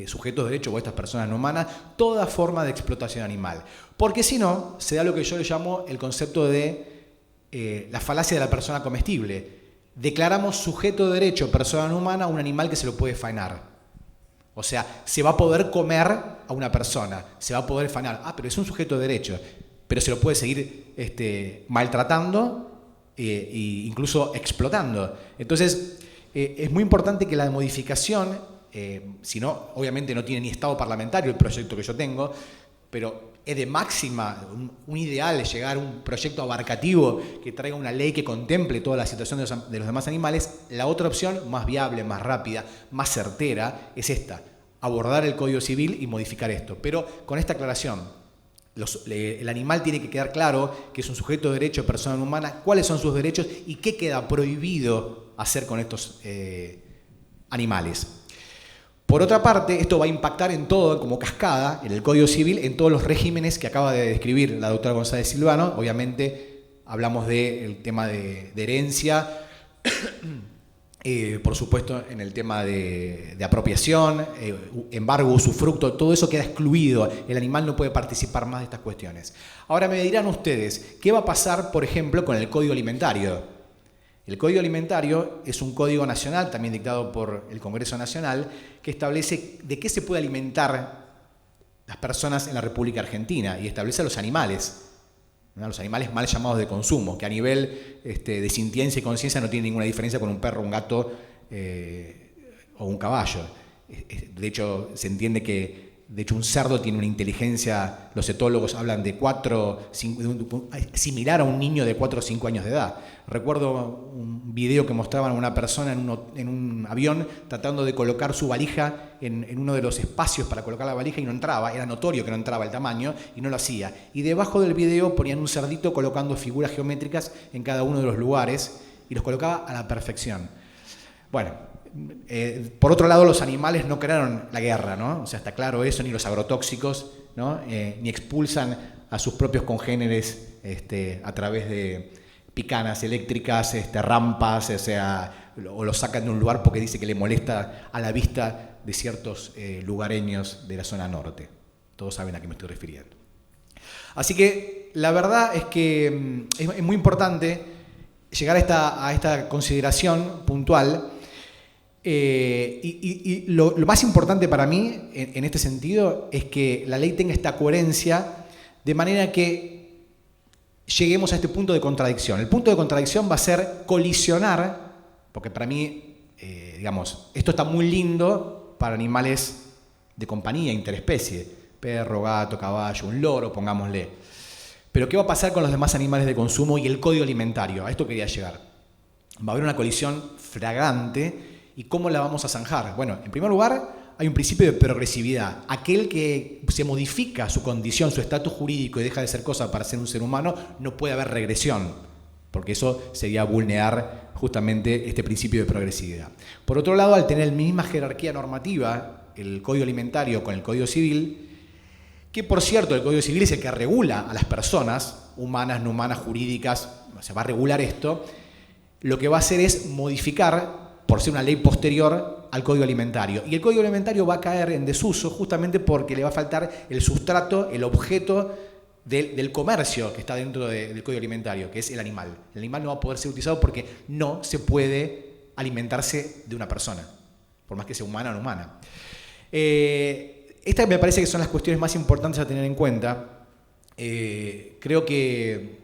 sujetos de derecho o estas personas no humanas toda forma de explotación animal. Porque si no, se da lo que yo le llamo el concepto de la falacia de la persona comestible. Declaramos sujeto de derecho, persona no humana, a un animal que se lo puede faenar. O sea, se va a poder comer a una persona, se va a poder faenar. Ah, pero es un sujeto de derecho, pero se lo puede seguir maltratando e incluso explotando. Entonces, es muy importante que la modificación, si no, obviamente no tiene ni estado parlamentario el proyecto que yo tengo, pero es de máxima, un ideal es llegar a un proyecto abarcativo que traiga una ley que contemple toda la situación de los demás animales. La otra opción, más viable, más rápida, más certera, es esta, abordar el Código Civil y modificar esto. Pero con esta aclaración, el animal tiene que quedar claro que es un sujeto de derecho, persona no humana, cuáles son sus derechos y qué queda prohibido hacer con estos animales. Por otra parte, esto va a impactar en todo, como cascada, en el Código Civil, en todos los regímenes que acaba de describir la doctora González Silvano. Obviamente, hablamos del tema de herencia, por supuesto, en el tema de apropiación, embargo, usufructo, todo eso queda excluido. El animal no puede participar más de estas cuestiones. Ahora me dirán ustedes, ¿qué va a pasar, por ejemplo, con el Código Alimentario? El Código Alimentario es un código nacional, también dictado por el Congreso Nacional, que establece de qué se puede alimentar las personas en la República Argentina y establece a los animales, ¿no? Los animales mal llamados de consumo, que a nivel de sintiencia y conciencia no tienen ninguna diferencia con un perro, un gato o un caballo. De hecho, se entiende que un cerdo tiene una inteligencia, los etólogos hablan de similar a un niño de 4 o 5 años de edad. Recuerdo un video que mostraban a una persona en un avión tratando de colocar su valija en uno de los espacios para colocar la valija y no entraba, era notorio que no entraba el tamaño y no lo hacía. Y debajo del video ponían un cerdito colocando figuras geométricas en cada uno de los lugares y los colocaba a la perfección. Bueno, por otro lado, los animales no crearon la guerra, ¿no? O sea, está claro eso, ni los agrotóxicos, ¿no? Ni expulsan a sus propios congéneres a través de picanas eléctricas, rampas, o los sacan de un lugar porque dice que le molesta a la vista de ciertos lugareños de la zona norte. Todos saben a qué me estoy refiriendo. Así que la verdad es que es muy importante llegar a esta consideración puntual. Y lo más importante para mí en este sentido es que la ley tenga esta coherencia de manera que lleguemos a este punto de contradicción. El punto de contradicción va a ser colisionar, porque para mí, esto está muy lindo para animales de compañía, interespecie, perro, gato, caballo, un loro, pongámosle. Pero ¿qué va a pasar con los demás animales de consumo y el código alimentario? A esto quería llegar. Va a haber una colisión flagrante. ¿Y cómo la vamos a zanjar? Bueno, en primer lugar, hay un principio de progresividad. Aquel que se modifica su condición, su estatus jurídico y deja de ser cosa para ser un ser humano, no puede haber regresión, porque eso sería vulnerar justamente este principio de progresividad. Por otro lado, al tener la misma jerarquía normativa el Código Alimentario con el Código Civil, que por cierto el Código Civil es el que regula a las personas, humanas, no humanas, jurídicas, o sea, va a regular esto, lo que va a hacer es modificar, por ser una ley posterior, al Código Alimentario. Y el Código Alimentario va a caer en desuso justamente porque le va a faltar el sustrato, el objeto del comercio que está dentro del Código Alimentario, que es el animal. El animal no va a poder ser utilizado porque no se puede alimentarse de una persona, por más que sea humana o no humana. Estas me parece que son las cuestiones más importantes a tener en cuenta. Creo que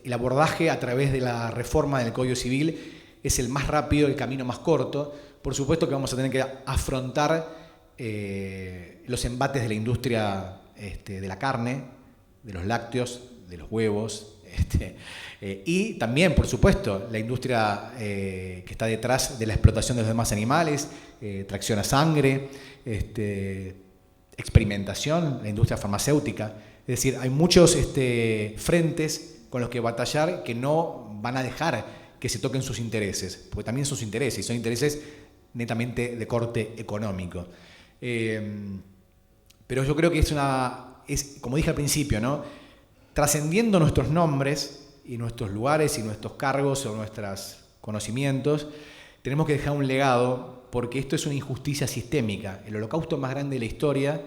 el abordaje a través de la reforma del Código Civil es el más rápido, el camino más corto. Por supuesto que vamos a tener que afrontar los embates de la industria de la carne, de los lácteos, de los huevos, y también, por supuesto, la industria que está detrás de la explotación de los demás animales, tracción a sangre, experimentación, la industria farmacéutica. Es decir, hay muchos frentes con los que batallar que no van a dejar que se toquen sus intereses, porque también sus intereses, y son intereses netamente de corte económico. Pero yo creo que es como dije al principio, ¿no? Trascendiendo nuestros nombres y nuestros lugares y nuestros cargos o nuestros conocimientos, tenemos que dejar un legado, porque esto es una injusticia sistémica. El holocausto más grande de la historia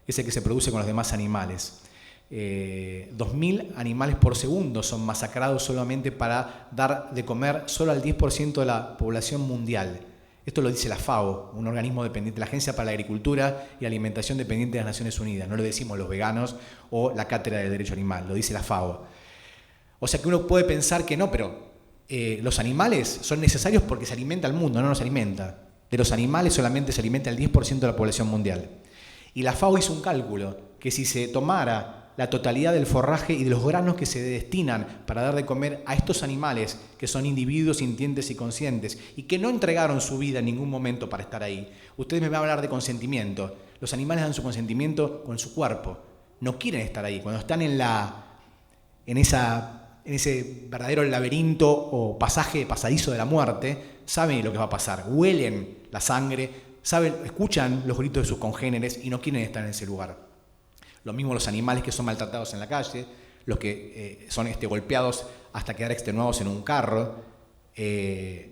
es el que se produce con los demás animales. 2.000 animales por segundo son masacrados solamente para dar de comer solo al 10% de la población mundial. Esto lo dice la FAO, un organismo dependiente, la Agencia para la Agricultura y Alimentación dependiente de las Naciones Unidas. No lo decimos los veganos o la Cátedra del Derecho Animal, lo dice la FAO. O sea que uno puede pensar que no, pero los animales son necesarios porque se alimenta el mundo, no nos alimenta. De los animales solamente se alimenta el 10% de la población mundial. Y la FAO hizo un cálculo que si se tomara la totalidad del forraje y de los granos que se destinan para dar de comer a estos animales, que son individuos sintientes y conscientes, y que no entregaron su vida en ningún momento para estar ahí. Ustedes me van a hablar de consentimiento. Los animales dan su consentimiento con su cuerpo. No quieren estar ahí. Cuando están en ese verdadero laberinto o pasadizo de la muerte, saben lo que va a pasar. Huelen la sangre, escuchan los gritos de sus congéneres y no quieren estar en ese lugar. Lo mismo los animales que son maltratados en la calle, los que son golpeados hasta quedar extenuados en un carro.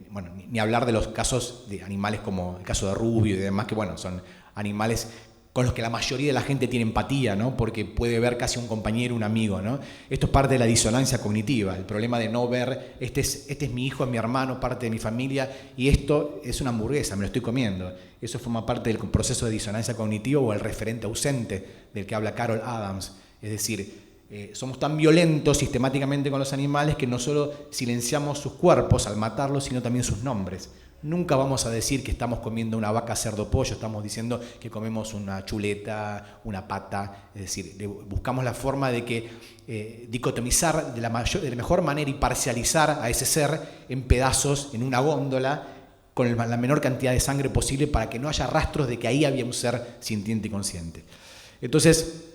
Bueno, ni hablar de los casos de animales como el caso de Rubio y demás, que bueno, son animales con los que la mayoría de la gente tiene empatía, ¿no? Porque puede ver casi un compañero, un amigo, ¿no? Esto es parte de la disonancia cognitiva, el problema de no ver, este es mi hijo, es mi hermano, parte de mi familia, y esto es una hamburguesa, me lo estoy comiendo. Eso forma parte del proceso de disonancia cognitiva o el referente ausente del que habla Carol Adams. Es decir, somos tan violentos sistemáticamente con los animales que no solo silenciamos sus cuerpos al matarlos, sino también sus nombres. Nunca vamos a decir que estamos comiendo una vaca, cerdo, pollo, estamos diciendo que comemos una chuleta, una pata, es decir, buscamos la forma de que dicotomizar de la mejor manera y parcializar a ese ser en pedazos, en una góndola, con la menor cantidad de sangre posible para que no haya rastros de que ahí había un ser sintiente y consciente. Entonces,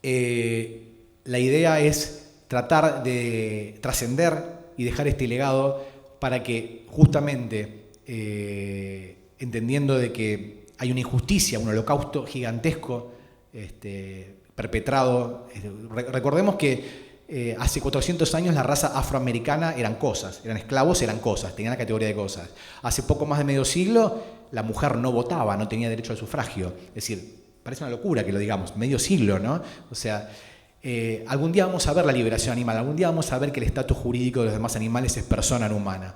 la idea es tratar de trascender y dejar este legado para que justamente entendiendo de que hay una injusticia, un holocausto gigantesco perpetrado. Recordemos que hace 400 años la raza afroamericana eran cosas, eran esclavos, eran cosas, tenían la categoría de cosas. Hace poco más de medio siglo la mujer no votaba, no tenía derecho al sufragio. Es decir, parece una locura que lo digamos, medio siglo, ¿no? O sea, algún día vamos a ver la liberación animal, algún día vamos a ver que el estatus jurídico de los demás animales es persona no humana.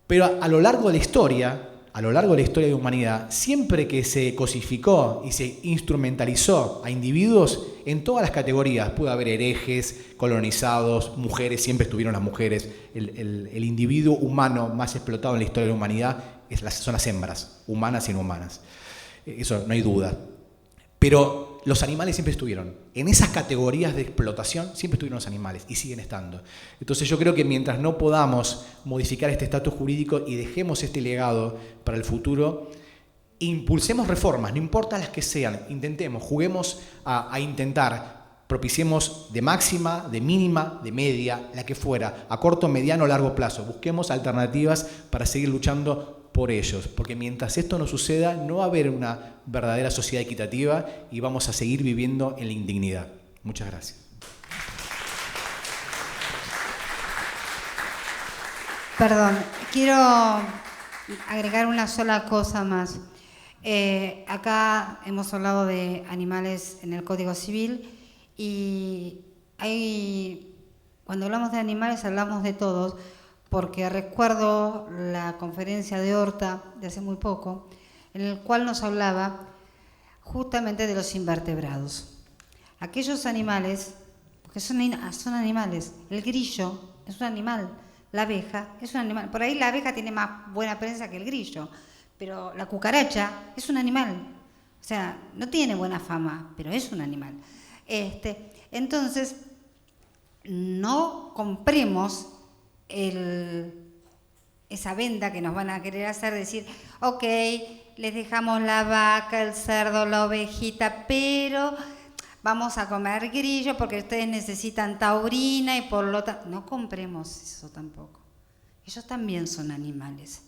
Pero a lo largo de la historia de la humanidad, siempre que se cosificó y se instrumentalizó a individuos en todas las categorías, pudo haber herejes, colonizados, mujeres, siempre estuvieron las mujeres. El individuo humano más explotado en la historia de la humanidad son las hembras, humanas y no humanas. Eso no hay duda. Pero los animales siempre estuvieron. En esas categorías de explotación siempre estuvieron los animales y siguen estando. Entonces yo creo que mientras no podamos modificar este estatus jurídico y dejemos este legado para el futuro, impulsemos reformas, no importa las que sean, intentemos, juguemos a intentar, propiciemos de máxima, de mínima, de media, la que fuera, a corto, mediano o largo plazo. Busquemos alternativas para seguir luchando por ellos, porque mientras esto no suceda no va a haber una verdadera sociedad equitativa y vamos a seguir viviendo en la indignidad. Muchas gracias. Perdón, quiero agregar una sola cosa más. Acá hemos hablado de animales en el Código Civil y cuando hablamos de animales hablamos de todos, porque recuerdo la conferencia de Horta de hace muy poco, en el cual nos hablaba justamente de los invertebrados. Aquellos animales, porque son animales, el grillo es un animal, la abeja es un animal, por ahí la abeja tiene más buena prensa que el grillo, pero la cucaracha es un animal, o sea, no tiene buena fama, pero es un animal. Entonces, no compremos esa venda que nos van a querer hacer, decir, ok, les dejamos la vaca, el cerdo, la ovejita, pero vamos a comer grillo porque ustedes necesitan taurina y por lo tanto... No compremos eso tampoco. Ellos también son animales.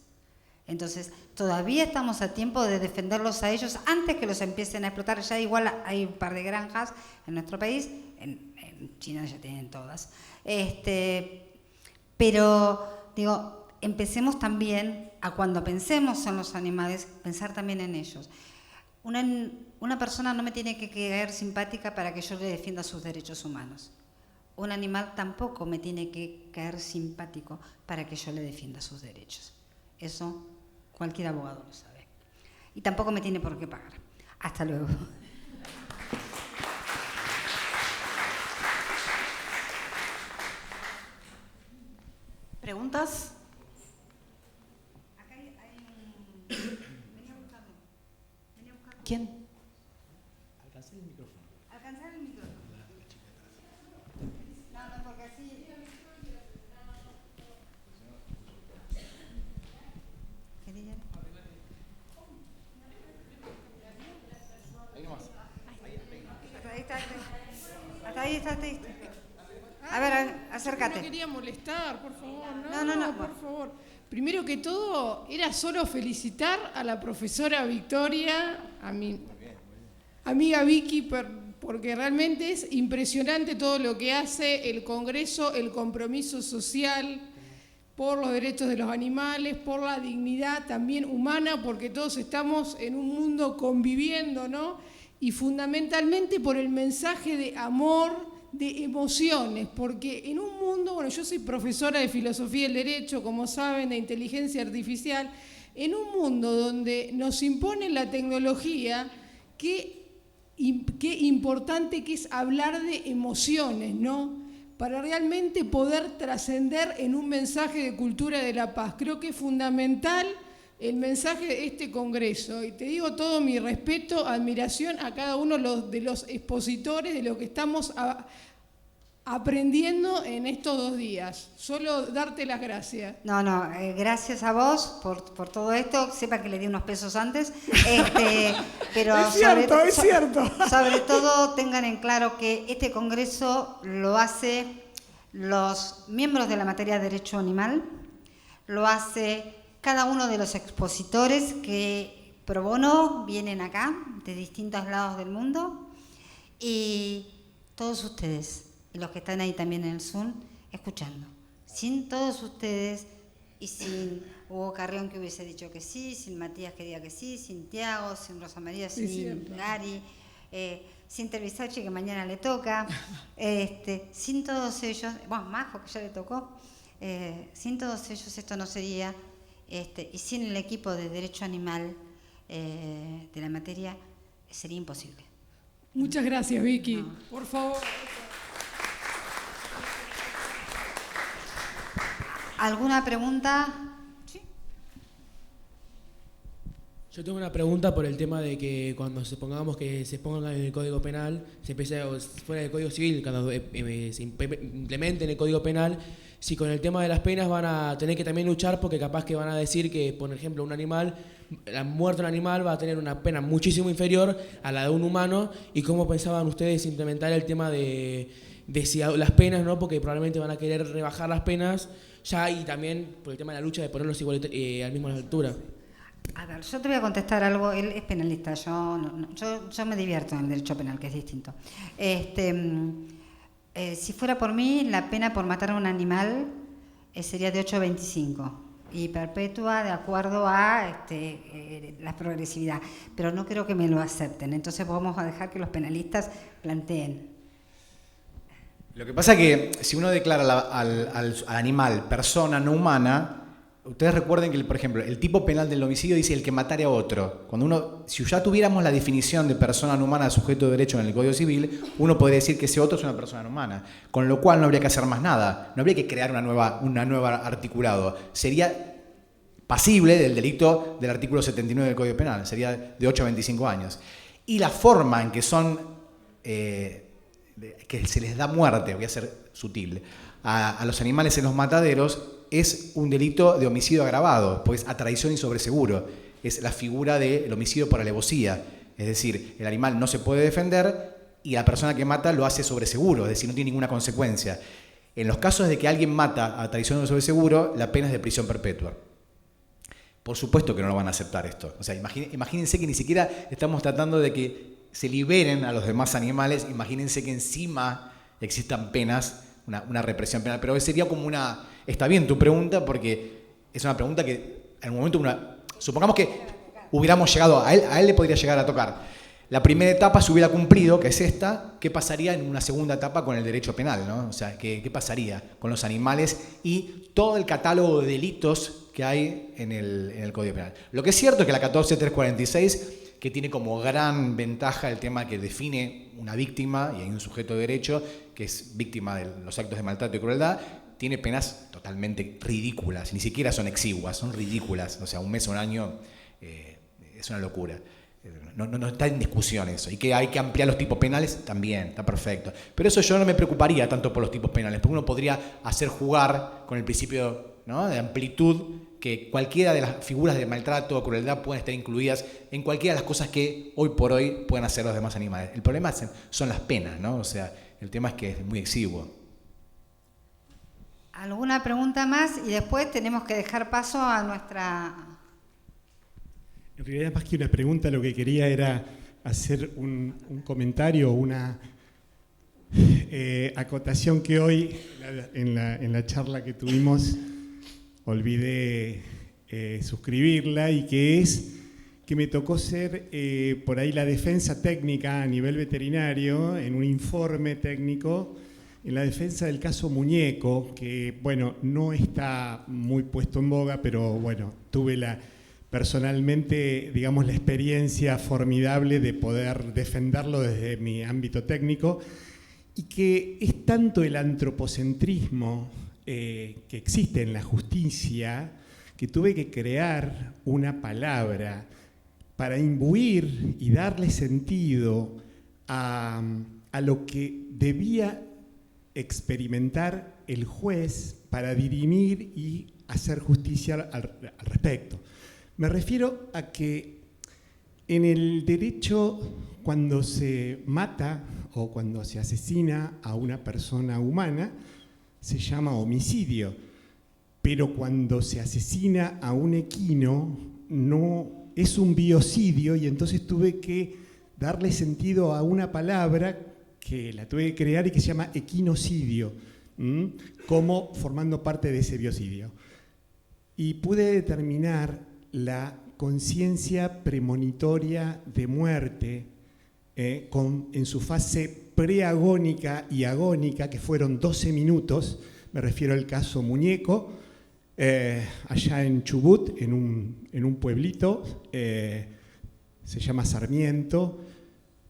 Entonces, todavía estamos a tiempo de defenderlos a ellos antes que los empiecen a explotar. Ya igual hay un par de granjas en nuestro país, en China ya tienen todas. Pero, digo, empecemos también a cuando pensemos en los animales, pensar también en ellos. Una persona no me tiene que caer simpática para que yo le defienda sus derechos humanos. Un animal tampoco me tiene que caer simpático para que yo le defienda sus derechos. Eso cualquier abogado lo sabe. Y tampoco me tiene por qué pagar. Hasta luego. ¿Preguntas? Acá hay un... Venía a buscarlo. ¿Quién? Alcanzar el micrófono. Alcanzar el micrófono. No, porque así... Ahí nomás. Hasta ahí está. A ver, acércate. No quería molestar, por favor. No. Por favor. Primero que todo, era solo felicitar a la profesora Victoria, a mi amiga Vicky, porque realmente es impresionante todo lo que hace el Congreso, el compromiso social por los derechos de los animales, por la dignidad también humana, porque todos estamos en un mundo conviviendo, ¿no? Y fundamentalmente por el mensaje de amor, de emociones, porque en un mundo, bueno, yo soy profesora de filosofía del derecho, como saben, de inteligencia artificial, en un mundo donde nos impone la tecnología, qué importante que es hablar de emociones, ¿no? Para realmente poder trascender en un mensaje de cultura de la paz. Creo que es fundamental el mensaje de este Congreso. Y te digo todo mi respeto, admiración a cada uno de los expositores, de lo que estamos aprendiendo en estos 2 días. Solo darte las gracias. No, gracias a vos por todo esto. Sepa que le di unos pesos antes. Pero es cierto. Sobre todo tengan en claro que este Congreso lo hace los miembros de la materia de derecho animal, lo hace cada uno de los expositores que pro bono vienen acá de distintos lados del mundo y todos ustedes y los que están ahí también en el Zoom escuchando. Sin todos ustedes y sin Hugo Carrión que hubiese dicho que sí, sin Matías que diga que sí, sin Tiago, sin Rosa María, sin Gary, sin Tervisachi que mañana le toca, sin todos ellos, bueno, Majo que ya le tocó, sin todos ellos esto no sería, y sin el equipo de Derecho Animal de la materia sería imposible. Muchas gracias, Vicky. No. Por favor. ¿Alguna pregunta? Sí. Yo tengo una pregunta por el tema de que cuando se ponga en el Código Penal, se empiece fuera del Código Civil, cuando se implemente en el Código Penal, si con el tema de las penas van a tener que también luchar porque capaz que van a decir que, por ejemplo, un animal, la muerte de un animal va a tener una pena muchísimo inferior a la de un humano, y cómo pensaban ustedes implementar el tema de si las penas, ¿no? Porque probablemente van a querer rebajar las penas ya, y también por el tema de la lucha de ponerlos igual, al mismo altura. A ver, yo te voy a contestar algo. Él es penalista, yo me divierto en el derecho penal, que es distinto. Si fuera por mí, la pena por matar a un animal sería de 8 a 25 y perpetua de acuerdo a la progresividad. Pero no creo que me lo acepten, entonces vamos a dejar que los penalistas planteen. Lo que pasa es que si uno declara al animal persona no humana, ustedes recuerden que, por ejemplo, el tipo penal del homicidio dice el que matare a otro. Si ya tuviéramos la definición de persona no humana de sujeto de derecho en el Código Civil, uno podría decir que ese otro es una persona no humana, con lo cual no habría que hacer más nada, no habría que crear una nueva articulado. Sería pasible del delito del artículo 79 del Código Penal, sería de 8 a 25 años. Y la forma en que que se les da muerte, voy a ser sutil, a los animales en los mataderos, es un delito de homicidio agravado, pues a traición y sobreseguro. Es la figura del homicidio por alevosía. Es decir, el animal no se puede defender y la persona que mata lo hace sobreseguro, es decir, no tiene ninguna consecuencia. En los casos de que alguien mata a traición o sobreseguro, la pena es de prisión perpetua. Por supuesto que no lo van a aceptar esto. O sea, imagínense que ni siquiera estamos tratando de que se liberen a los demás animales, imagínense que encima existan penas, una represión penal, pero sería como una... Está bien tu pregunta porque es una pregunta que en un momento supongamos que hubiéramos llegado, a él le podría llegar a tocar. La primera etapa se hubiera cumplido, que es esta, ¿qué pasaría en una segunda etapa con el derecho penal, ¿no? O sea, ¿qué pasaría con los animales y todo el catálogo de delitos que hay en el Código Penal? Lo que es cierto es que la 14346, que tiene como gran ventaja el tema que define una víctima, y hay un sujeto de derecho que es víctima de los actos de maltrato y crueldad, tiene penas totalmente ridículas, ni siquiera son exiguas, son ridículas. O sea, un mes o un año es una locura. No está en discusión eso. Y que hay que ampliar los tipos penales, también, está perfecto. Pero eso yo no me preocuparía tanto por los tipos penales, porque uno podría hacer jugar con el principio, ¿no?, de amplitud, que cualquiera de las figuras de maltrato o crueldad puedan estar incluidas en cualquiera de las cosas que hoy por hoy pueden hacer los demás animales. El problema son las penas, ¿no? O sea, el tema es que es muy exiguo. ¿Alguna pregunta más? Y después tenemos que dejar paso a nuestra... En realidad, más que una pregunta, lo que quería era hacer un comentario, una acotación que hoy, en la charla que tuvimos, olvidé suscribirla, y que es que me tocó ser por ahí la defensa técnica a nivel veterinario, en un informe técnico, en la defensa del caso Muñeco, que, bueno, no está muy puesto en boga, pero, bueno, tuve personalmente, digamos, la experiencia formidable de poder defenderlo desde mi ámbito técnico, y que es tanto el antropocentrismo que existe en la justicia, que tuve que crear una palabra para imbuir y darle sentido a lo que debía experimentar el juez para dirimir y hacer justicia al respecto. Me refiero a que en el derecho, cuando se mata o cuando se asesina a una persona humana, se llama homicidio, pero cuando se asesina a un equino no es un biocidio, y entonces tuve que darle sentido a una palabra que la tuve que crear y que se llama equinocidio, como formando parte de ese biocidio. Y pude determinar la conciencia premonitoria de muerte en su fase preagónica y agónica, que fueron 12 minutos, me refiero al caso Muñeco, allá en Chubut, en un pueblito, se llama Sarmiento.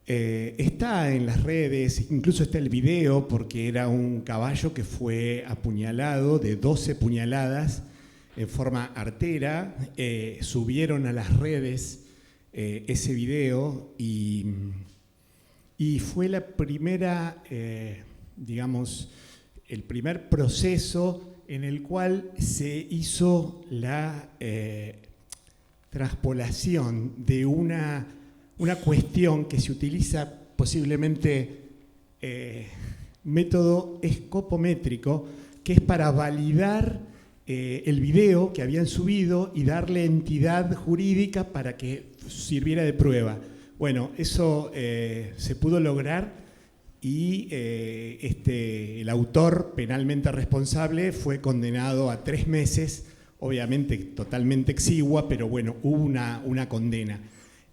Está en las redes, incluso está el video, porque era un caballo que fue apuñalado de 12 puñaladas en forma artera. Subieron a las redes ese video y fue la primera, digamos, el primer proceso en el cual se hizo la traspolación de una cuestión que se utiliza posiblemente método escopométrico, que es para validar el video que habían subido y darle entidad jurídica para que sirviera de prueba. Bueno, eso se pudo lograr y el autor penalmente responsable fue condenado a 3 meses, obviamente totalmente exigua, pero bueno, hubo una condena.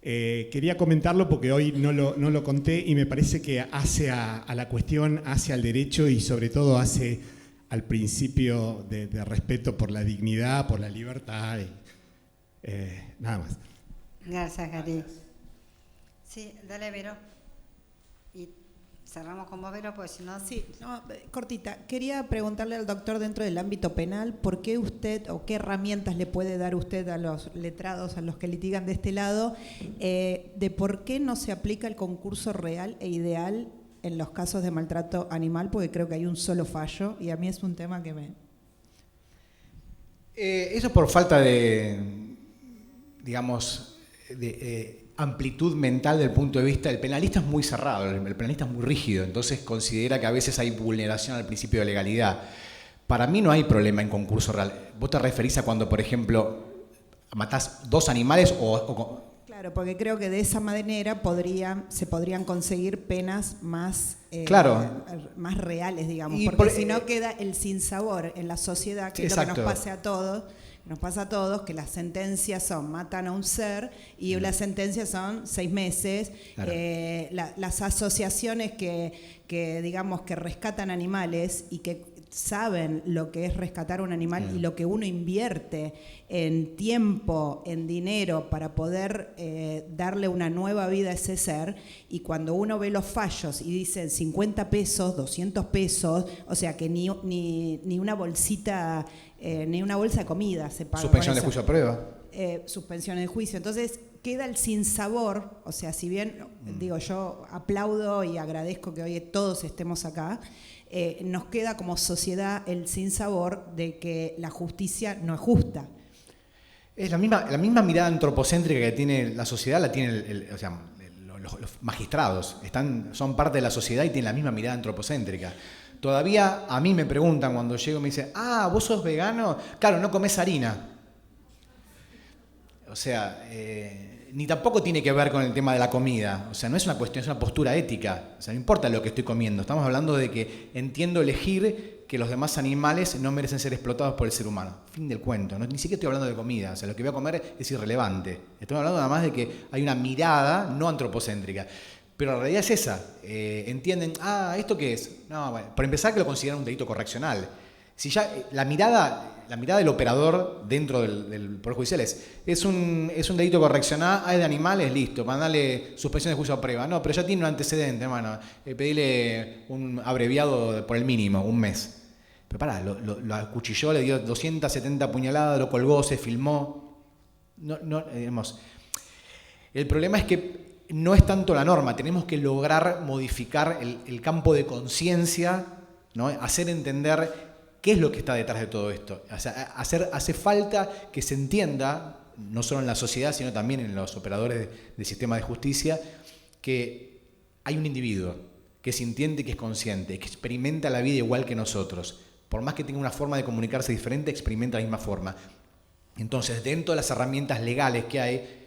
Quería comentarlo porque hoy no lo conté y me parece que hace a la cuestión, hace al derecho y sobre todo hace al principio de respeto por la dignidad, por la libertad. Nada más. Gracias, Gary. Sí, dale, Vero. Y cerramos con vos, Vero, porque si no... Sí, no, cortita. Quería preguntarle al doctor dentro del ámbito penal, ¿por qué usted o qué herramientas le puede dar usted a los letrados, a los que litigan de este lado, de por qué no se aplica el concurso real e ideal en los casos de maltrato animal? Porque creo que hay un solo fallo y a mí es un tema que me... Eso es por falta de, digamos, de amplitud mental del punto de vista. El penalista es muy cerrado, el penalista es muy rígido, entonces considera que a veces hay vulneración al principio de legalidad. Para mí no hay problema en concurso real. ¿Vos te referís a cuando, por ejemplo, matás 2 animales o Claro, porque creo que de esa manera se podrían conseguir penas más, claro, más reales, digamos, y porque si no queda el sinsabor en la sociedad, que exacto, es lo que nos pasa a todos, que las sentencias son matan a un ser y las sentencias son 6 meses. Claro. Las asociaciones que digamos que rescatan animales y que saben lo que es rescatar un animal y lo que uno invierte en tiempo, en dinero para poder darle una nueva vida a ese ser, y cuando uno ve los fallos y dicen 50 pesos, 200 pesos, o sea que ni una bolsita, ni una bolsa de comida se paga. Suspensión de juicio a prueba. Suspensión de juicio. Entonces queda el sinsabor, o sea, si bien digo, yo aplaudo y agradezco que hoy todos estemos acá, nos queda como sociedad el sinsabor de que la justicia no es justa. Es la misma mirada antropocéntrica que tiene la sociedad, la tienen los magistrados. Son parte de la sociedad y tienen la misma mirada antropocéntrica. Todavía a mí me preguntan cuando llego, me dicen, ¿vos sos vegano? Claro, no comés harina. O sea, ni tampoco tiene que ver con el tema de la comida. O sea, no es una cuestión, es una postura ética. O sea, no importa lo que estoy comiendo. Estamos hablando de que entiendo elegir que los demás animales no merecen ser explotados por el ser humano. Fin del cuento. Ni siquiera estoy hablando de comida. O sea, lo que voy a comer es irrelevante. Estoy hablando nada más de que hay una mirada no antropocéntrica. Pero la realidad es esa. Entienden, ¿esto qué es? No, bueno, por empezar que lo consideran un delito correccional. Si ya la mirada del operador dentro del Poder Judicial es un delito correccional, hay de animales, listo, mandarle suspensión de juicio a prueba. No, pero ya tiene un antecedente, hermano. Pedirle un abreviado por el mínimo, 1 mes. Pero pará, lo acuchilló, le dio 270 puñaladas, lo colgó, se filmó. Digamos, el problema es que no es tanto la norma, tenemos que lograr modificar el campo de conciencia, ¿no? Hacer entender qué es lo que está detrás de todo esto. O sea, hace falta que se entienda, no solo en la sociedad, sino también en los operadores del sistema de justicia, que hay un individuo que se entiende, que es consciente, que experimenta la vida igual que nosotros. Por más que tenga una forma de comunicarse diferente, experimenta la misma forma. Entonces, dentro de las herramientas legales que hay,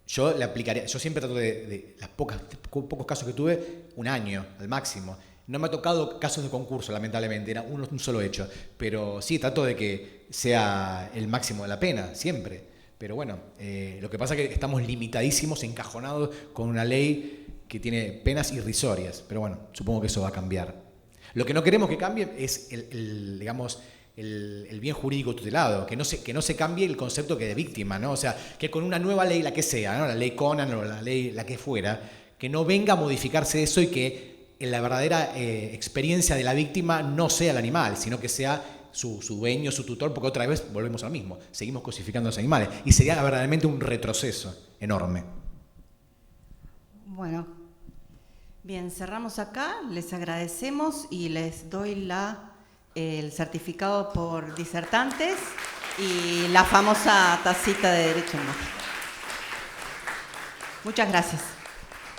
yo le aplicaría, yo siempre trato de los pocos casos que tuve, 1 año al máximo. No me ha tocado casos de concurso, lamentablemente, era un solo hecho. Pero sí, trato de que sea el máximo de la pena, siempre. Pero bueno, lo que pasa es que estamos limitadísimos, encajonados con una ley que tiene penas irrisorias. Pero bueno, supongo que eso va a cambiar. Lo que no queremos que cambie es el bien jurídico tutelado, que no se cambie el concepto que de víctima, ¿no? O sea, que con una nueva ley, la que sea, ¿no? La ley Conan o la ley la que fuera, que no venga a modificarse eso y que la verdadera experiencia de la víctima no sea el animal, sino que sea su dueño, su tutor, porque otra vez volvemos al mismo, seguimos cosificando a los animales y sería verdaderamente un retroceso enorme. Bueno. Bien, cerramos acá, les agradecemos y les doy el certificado por disertantes y la famosa tacita de Derecho Animal. Muchas gracias.